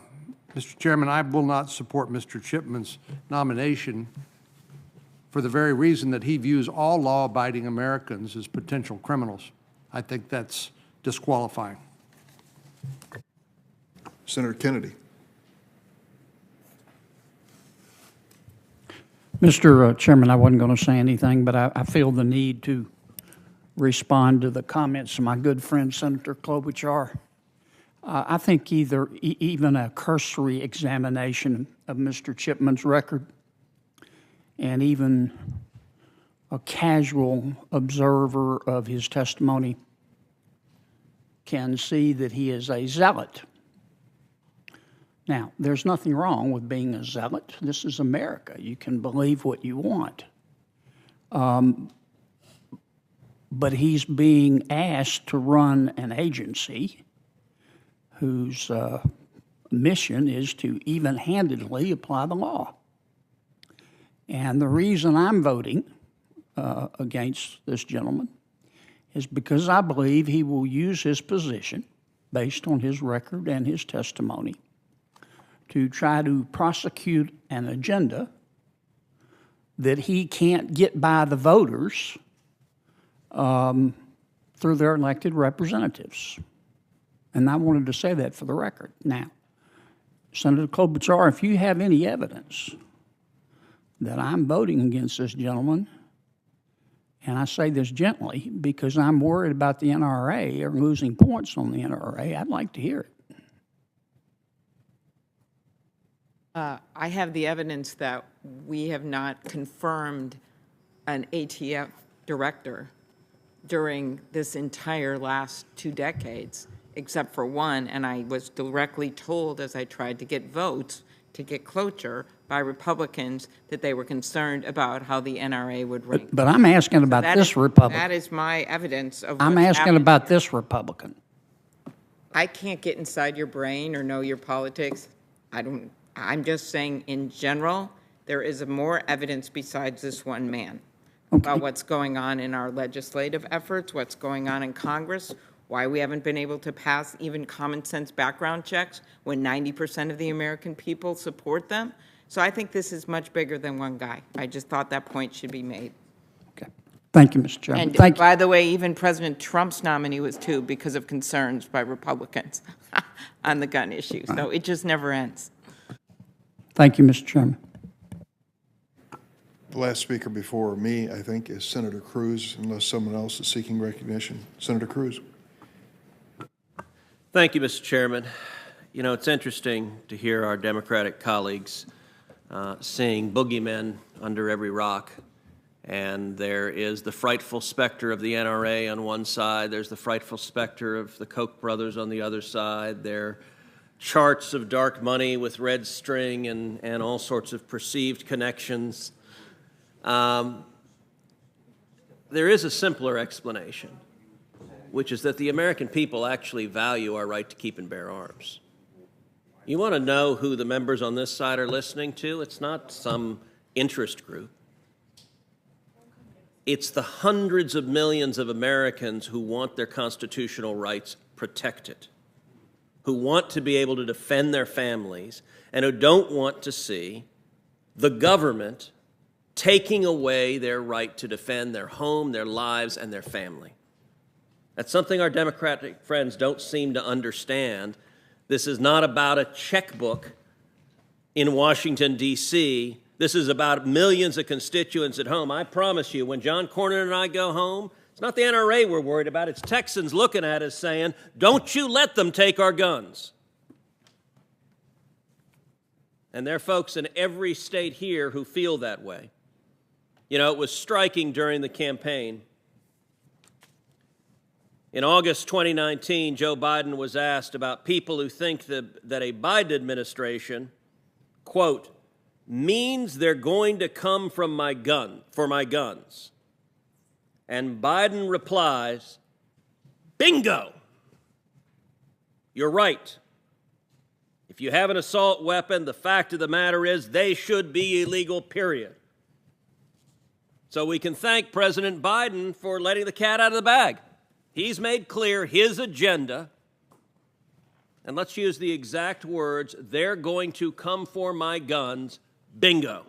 [SPEAKER 7] Chairman, I will not support Mr. Chipman's nomination for the very reason that he views all law-abiding Americans as potential criminals. I think that's disqualifying.
[SPEAKER 2] Senator Kennedy.
[SPEAKER 14] Mr. Chairman, I wasn't going to say anything, but I feel the need to respond to the comments of my good friend Senator Klobuchar. I think even a cursory examination of Mr. Chipman's record and even a casual observer of his testimony can see that he is a zealot. Now, there's nothing wrong with being a zealot. This is America. You can believe what you want. But he's being asked to run an agency whose mission is to even-handedly apply the law. And the reason I'm voting against this gentleman is because I believe he will use his position, based on his record and his testimony, to try to prosecute an agenda that he can't get by the voters through their elected representatives. And I wanted to say that for the record. Now, Senator Klobuchar, if you have any evidence that I'm voting against this gentleman, and I say this gently because I'm worried about the NRA or losing points on the NRA, I'd like to hear it.
[SPEAKER 11] I have the evidence that we have not confirmed an ATF director during this entire last 2 decades, except for one, and I was directly told as I tried to get votes to get cloture by Republicans that they were concerned about how the NRA would rank.
[SPEAKER 14] But I'm asking about this Republican.
[SPEAKER 11] That is my evidence of
[SPEAKER 14] I'm
[SPEAKER 11] what's
[SPEAKER 14] asking
[SPEAKER 11] happened
[SPEAKER 14] about
[SPEAKER 11] here.
[SPEAKER 14] this Republican.
[SPEAKER 11] I can't get inside your brain or know your politics. I'm just saying in general, there is more evidence besides this one man about what's going on in our legislative efforts, what's going on in Congress, why we haven't been able to pass even common sense background checks when 90% of the American people support them. So I think this is much bigger than one guy. I just thought that point should be made.
[SPEAKER 14] Okay. Thank you, Mr. Chairman.
[SPEAKER 11] And
[SPEAKER 14] Thank you.
[SPEAKER 11] by the way, even President Trump's nominee was too because of concerns by Republicans on the gun issue. So it just never ends.
[SPEAKER 14] Thank you, Mr. Chairman.
[SPEAKER 2] The last speaker before me, I think, is Senator Cruz, unless someone else is seeking recognition. Senator Cruz.
[SPEAKER 15] Thank you, Mr. Chairman. You know, it's interesting to hear our Democratic colleagues seeing boogeymen under every rock. And there is the frightful specter of the NRA on one side. There's the frightful specter of the Koch brothers on the other side. There are charts of dark money with red string and all sorts of perceived connections. There is a simpler explanation, which is that the American people actually value our right to keep and bear arms. You want to know who the members on this side are listening to? It's not some interest group. It's the hundreds of millions of Americans who want their constitutional rights protected, who want to be able to defend their families, and who don't want to see the government taking away their right to defend their home, their lives, and their family. That's something our Democratic friends don't seem to understand. This is not about a checkbook in Washington, D.C. This is about millions of constituents at home. I promise you, when John Cornyn and I go home, it's not the NRA we're worried about. It's Texans looking at us saying, don't you let them take our guns. And there are folks in every state here who feel that way. You know, it was striking during the campaign. In August 2019, Joe Biden was asked about people who think that a Biden administration, quote, means they're going to come for my guns. And Biden replies, bingo! You're right. If you have an assault weapon, the fact of the matter is they should be illegal, period. So we can thank President Biden for letting the cat out of the bag. He's made clear his agenda, and let's use the exact words, they're going to come for my guns, bingo.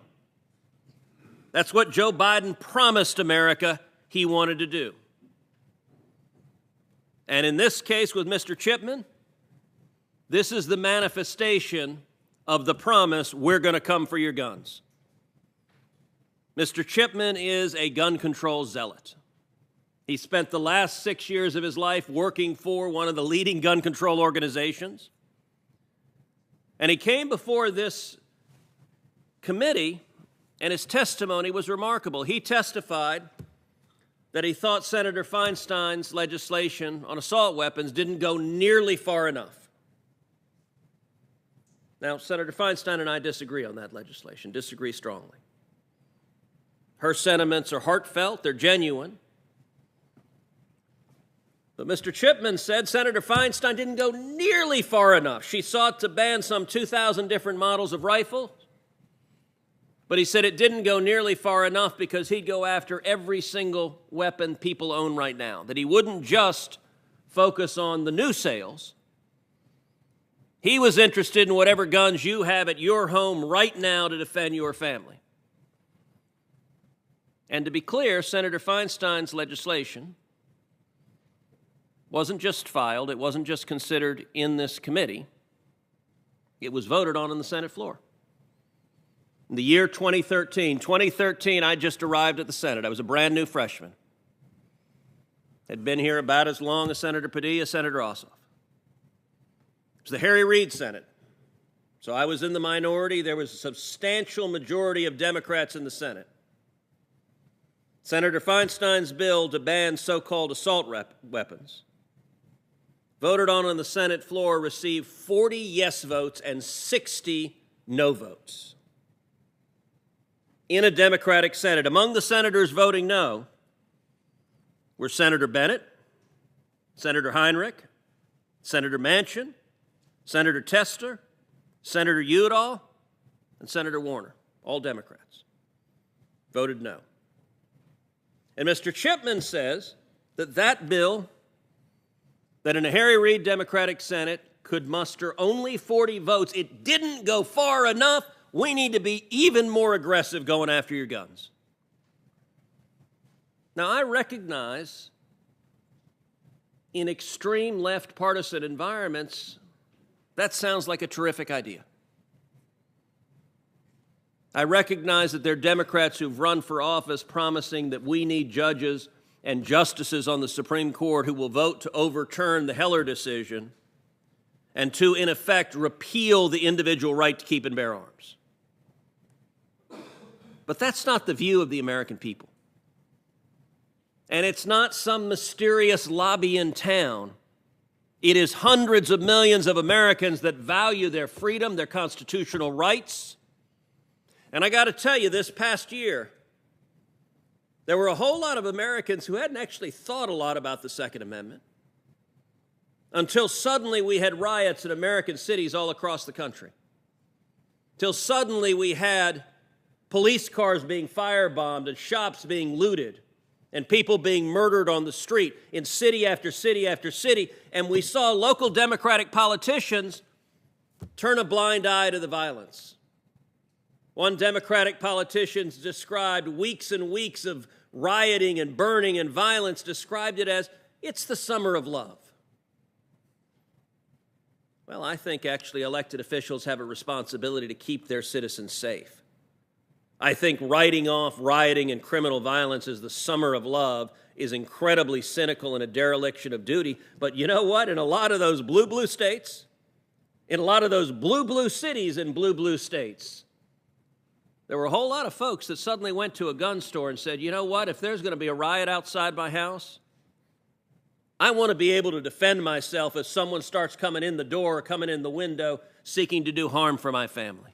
[SPEAKER 15] That's what Joe Biden promised America he wanted to do. And in this case with Mr. Chipman, this is the manifestation of the promise, we're going to come for your guns. Mr. Chipman is a gun control zealot. He spent the last 6 years of his life working for one of the leading gun control organizations. And he came before this committee, and his testimony was remarkable. He testified that he thought Senator Feinstein's legislation on assault weapons didn't go nearly far enough. Now, Senator Feinstein and I disagree on that legislation, disagree strongly. Her sentiments are heartfelt, they're genuine. But Mr. Chipman said Senator Feinstein didn't go nearly far enough. She sought to ban some 2,000 different models of rifles, but he said it didn't go nearly far enough because he'd go after every single weapon people own right now, that he wouldn't just focus on the new sales. He was interested in whatever guns you have at your home right now to defend your family. And to be clear, Senator Feinstein's legislation wasn't just filed, it wasn't just considered in this committee, it was voted on the Senate floor. In the year 2013, I just arrived at the Senate. I was a brand new freshman. Had been here about as long as Senator Padilla, Senator Ossoff. It was the Harry Reid Senate. So I was in the minority. There was a substantial majority of Democrats in the Senate. Senator Feinstein's bill to ban so-called assault weapons, voted on the Senate floor, received 40 yes votes and 60 no votes in a Democratic Senate. Among the senators voting no were Senator Bennett, Senator Heinrich, Senator Manchin, Senator Tester, Senator Udall, and Senator Warner, all Democrats, voted no. And Mr. Chipman says that that bill, that in a Harry Reid Democratic Senate could muster only 40 votes, it didn't go far enough. We need to be even more aggressive going after your guns. Now, I recognize in extreme left partisan environments, that sounds like a terrific idea. I recognize that there are Democrats who've run for office promising that we need judges and justices on the Supreme Court who will vote to overturn the Heller decision and to, in effect, repeal the individual right to keep and bear arms. But that's not the view of the American people. And it's not some mysterious lobby in town. It is hundreds of millions of Americans that value their freedom, their constitutional rights. And I got to tell you, this past year, there were a whole lot of Americans who hadn't actually thought a lot about the Second Amendment until suddenly we had riots in American cities all across the country. Till suddenly we had police cars being firebombed and shops being looted and people being murdered on the street in city after city after city, and we saw local Democratic politicians turn a blind eye to the violence. One Democratic politician described weeks and weeks of rioting and burning and violence, described it as, it's the summer of love. Well, I think actually elected officials have a responsibility to keep their citizens safe. I think writing off rioting and criminal violence as the summer of love is incredibly cynical and a dereliction of duty. But you know what? In a lot of those blue states, in a lot of those blue cities in blue states, there were a whole lot of folks that suddenly went to a gun store and said, you know what? If there's going to be a riot outside my house, I want to be able to defend myself if someone starts coming in the door or coming in the window seeking to do harm for my family.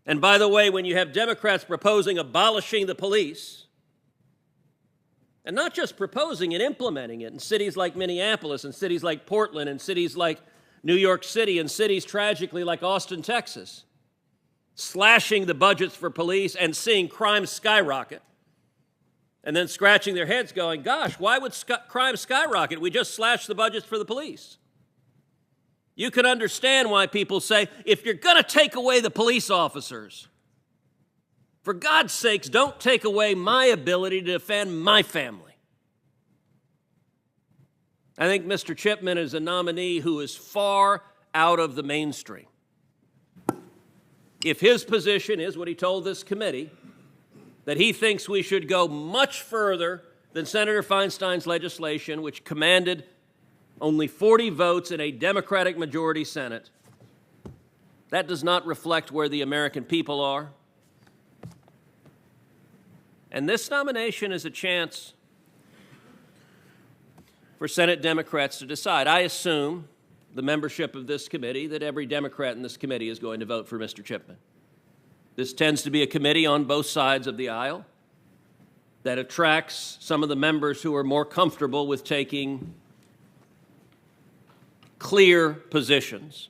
[SPEAKER 15] And by the way, when you have Democrats proposing abolishing the police, and not just proposing it, implementing it in cities like Minneapolis and cities like Portland and cities like New York City and cities tragically like Austin, Texas, slashing the budgets for police and seeing crime skyrocket, and then scratching their heads going, gosh, why would crime skyrocket? We just slashed the budgets for the police. You can understand why people say, if you're going to take away the police officers, for God's sakes, don't take away my ability to defend my family. I think Mr. Chipman is a nominee who is far out of the mainstream. If his position is what he told this committee, that he thinks we should go much further than Senator Feinstein's legislation, which commanded only 40 votes in a Democratic majority Senate, that does not reflect where the American people are. And this nomination is a chance for Senate Democrats to decide. I assume the membership of this committee that every Democrat in this committee is going to vote for Mr. Chipman. This tends to be a committee on both sides of the aisle that attracts some of the members who are more comfortable with taking clear positions.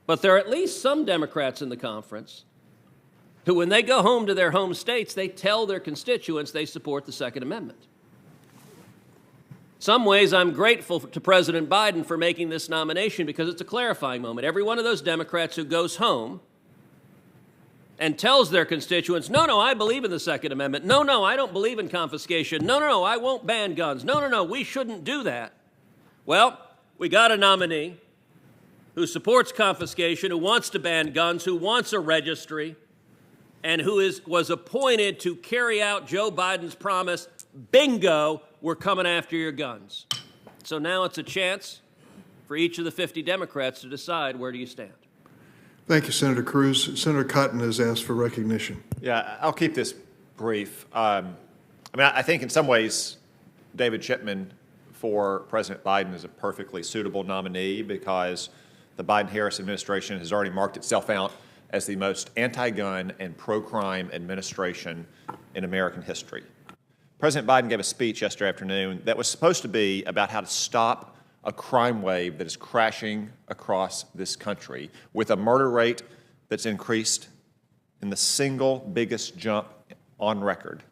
[SPEAKER 15] But there are at least some Democrats in the conference who, when they go home to their home states, they tell their constituents they support the Second Amendment. Some ways I'm grateful to President Biden for making this nomination because it's a clarifying moment. Every one of those Democrats who goes home and tells their constituents, no, I believe in the Second Amendment. No, I don't believe in confiscation. No, I won't ban guns. No, we shouldn't do that. Well, we got a nominee who supports confiscation, who wants to ban guns, who wants a registry, and who was appointed to carry out Joe Biden's promise, bingo, we're coming after your guns. So now it's a chance for each of the 50 Democrats to decide, where do you stand?
[SPEAKER 2] Thank you, Senator Cruz. Senator Cotton has asked for recognition.
[SPEAKER 16] Yeah, I'll keep this brief. I think in some ways, David Chipman for President Biden is a perfectly suitable nominee because the Biden-Harris administration has already marked itself out as the most anti-gun and pro-crime administration in American history. President Biden gave a speech yesterday afternoon that was supposed to be about how to stop a crime wave that is crashing across this country with a murder rate that's increased in the single biggest jump on record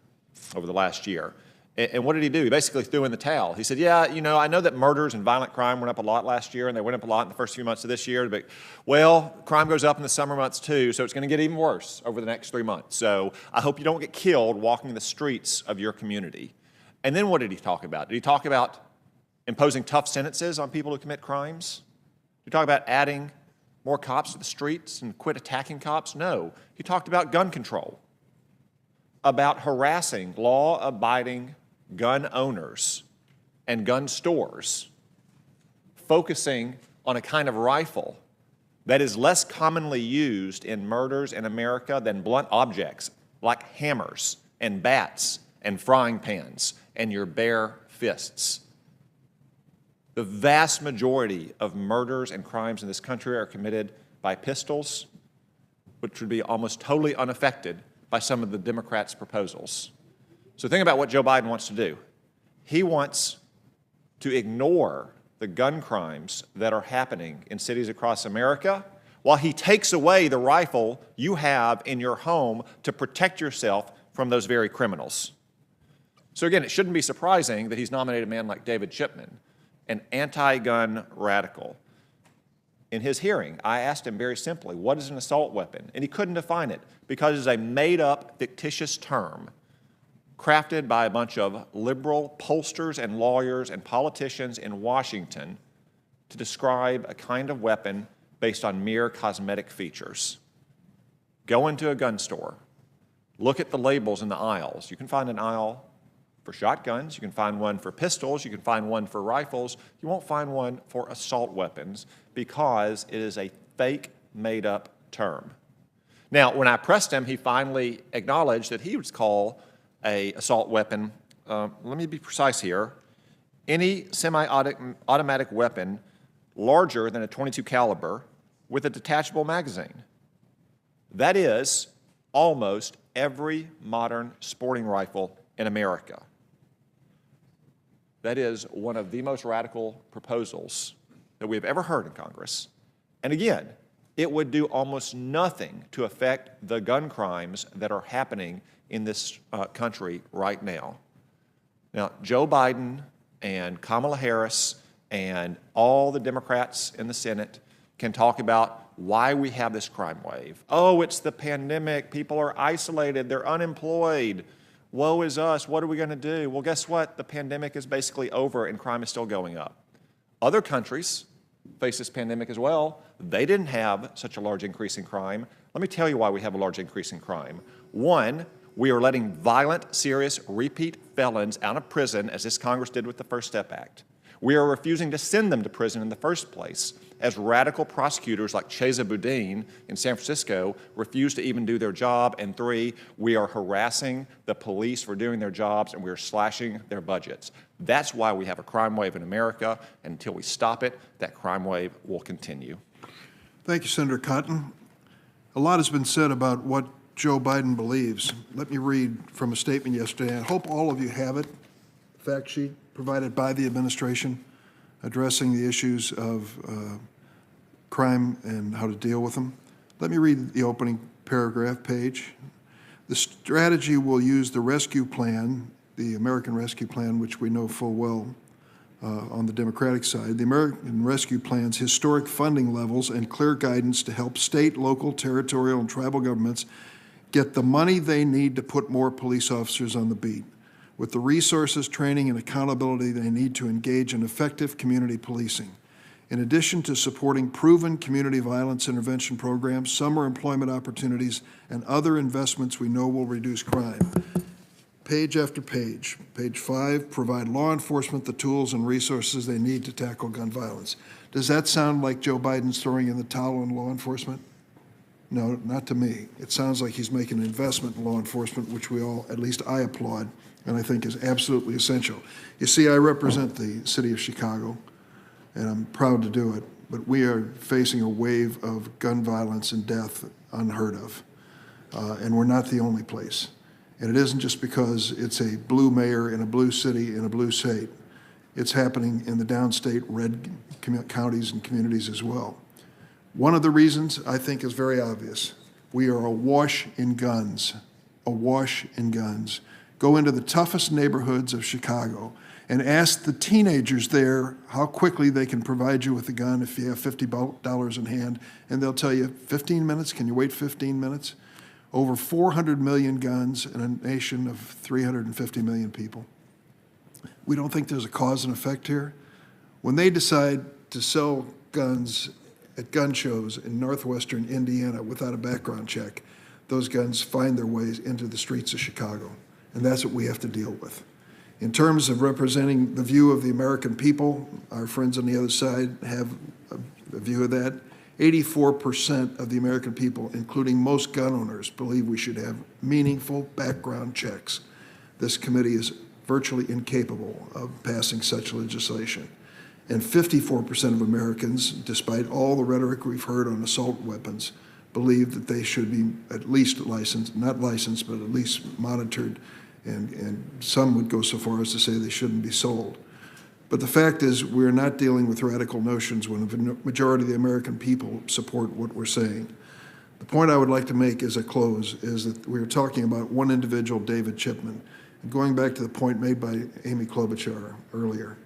[SPEAKER 16] over the last year. And what did he do? He basically threw in the towel. He said, yeah, I know that murders and violent crime went up a lot last year, and they went up a lot in the first few months of this year, but, well, crime goes up in the summer months too, so it's going to get even worse over the next 3 months. So I hope you don't get killed walking the streets of your community. And then what did he talk about? Did he talk about imposing tough sentences on people who commit crimes? Did he talk about adding more cops to the streets and quit attacking cops? No. He talked about gun control, about harassing law-abiding gun owners and gun stores, focusing on a kind of rifle that is less commonly used in murders in America than blunt objects like hammers and bats and frying pans and your bare fists. The vast majority of murders and crimes in this country are committed by pistols, which would be almost totally unaffected by some of the Democrats' proposals. So think about what Joe Biden wants to do. He wants to ignore the gun crimes that are happening in cities across America while he takes away the rifle you have in your home to protect yourself from those very criminals. So again, it shouldn't be surprising that he's nominated a man like David Chipman, an anti-gun radical. In his hearing, I asked him very simply, what is an assault weapon? And he couldn't define it because it's a made-up, fictitious term crafted by a bunch of liberal pollsters and lawyers and politicians in Washington to describe a kind of weapon based on mere cosmetic features. Go into a gun store, look at the labels in the aisles. You can find an aisle for shotguns, you can find one for pistols, you can find one for rifles. You won't find one for assault weapons because it is a fake, made-up term. Now, when I pressed him, he finally acknowledged that he would call an assault weapon, let me be precise here, any semi-automatic weapon larger than a .22 caliber with a detachable magazine. That is almost every modern sporting rifle in America. That is one of the most radical proposals that we've ever heard in Congress. And again, it would do almost nothing to affect the gun crimes that are happening in this country right now. Now, Joe Biden and Kamala Harris and all the Democrats in the Senate can talk about why we have this crime wave. Oh, it's the pandemic. People are isolated. They're unemployed. Woe is us. What are we going to do? Well, guess what? The pandemic is basically over and crime is still going up. Other countries face this pandemic as well. They didn't have such a large increase in crime. Let me tell you why we have a large increase in crime. One, we are letting violent, serious, repeat felons out of prison, as this Congress did with the First Step Act. We are refusing to send them to prison in the first place, as radical prosecutors like Chesa Boudin in San Francisco refuse to even do their job. And three, we are harassing the police for doing their jobs, and we are slashing their budgets. That's why we have a crime wave in America, and until we stop it, that crime wave will continue.
[SPEAKER 2] Thank you, Senator Cotton. A lot has been said about what Joe Biden believes. Let me read from a statement yesterday. I hope all of you have it, fact sheet provided by the administration addressing the issues of crime and how to deal with them. Let me read the opening paragraph page. The strategy will use the rescue plan, the American Rescue Plan, which we know full well on the Democratic side, the American Rescue Plan's historic funding levels and clear guidance to help state, local, territorial, and tribal governments get the money they need to put more police officers on the beat, with the resources, training, and accountability they need to engage in effective community policing. In addition to supporting proven community violence intervention programs, summer employment opportunities, and other investments we know will reduce crime. Page after page. Page 5, provide law enforcement the tools and resources they need to tackle gun violence. Does that sound like Joe Biden's throwing in the towel on law enforcement? No, not to me. It sounds like he's making an investment in law enforcement, which we all, at least I applaud, and I think is absolutely essential. You see, I represent the city of Chicago, and I'm proud to do it, but we are facing a wave of gun violence and death unheard of, and we're not the only place. And it isn't just because it's a blue mayor in a blue city in a blue state. It's happening in the downstate red counties and communities as well. One of the reasons, I think, is very obvious. We are awash in guns, awash in guns. Go into the toughest neighborhoods of Chicago and ask the teenagers there how quickly they can provide you with a gun if you have $50 in hand, and they'll tell you, 15 minutes? Can you wait 15 minutes? Over 400 million guns in a nation of 350 million people. We don't think there's a cause and effect here. When they decide to sell guns at gun shows in northwestern Indiana without a background check, those guns find their ways into the streets of Chicago. And that's what we have to deal with. In terms of representing the view of the American people, our friends on the other side have a view of that. 84% of the American people, including most gun owners, believe we should have meaningful background checks. This committee is virtually incapable of passing such legislation. And 54% of Americans, despite all the rhetoric we've heard on assault weapons, believe that they should be at least licensed, not licensed, but at least monitored, and some would go so far as to say they shouldn't be sold. But the fact is, we're not dealing with radical notions when the majority of the American people support what we're saying. The point I would like to make as a close is that we're talking about one individual, David Chipman. And going back to the point made by Amy Klobuchar earlier,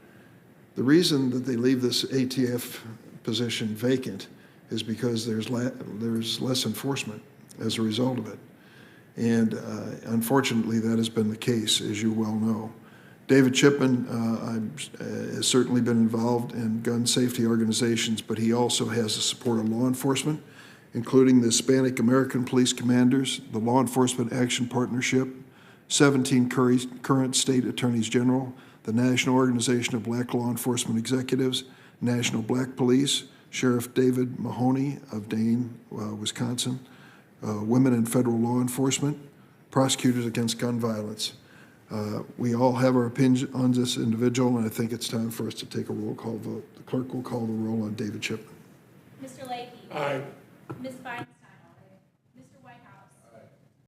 [SPEAKER 2] the reason that they leave this ATF position vacant is because there's less enforcement as a result of it. And unfortunately, that has been the case, as you well know. David Chipman has certainly been involved in gun safety organizations, but he also has the support of law enforcement, including the Hispanic American Police Commanders, the Law Enforcement Action Partnership, 17 current state attorneys general, the National Organization of Black Law Enforcement Executives, National Black Police, Sheriff David Mahoney of Dane, Wisconsin, Women in Federal Law Enforcement, Prosecutors Against Gun Violence. We all have our opinion on this individual, and I think it's time for us to take a roll call vote. The clerk will call the roll on David Chipman.
[SPEAKER 4] Mr. Leahy?
[SPEAKER 9] Aye.
[SPEAKER 4] Ms. Feinstein?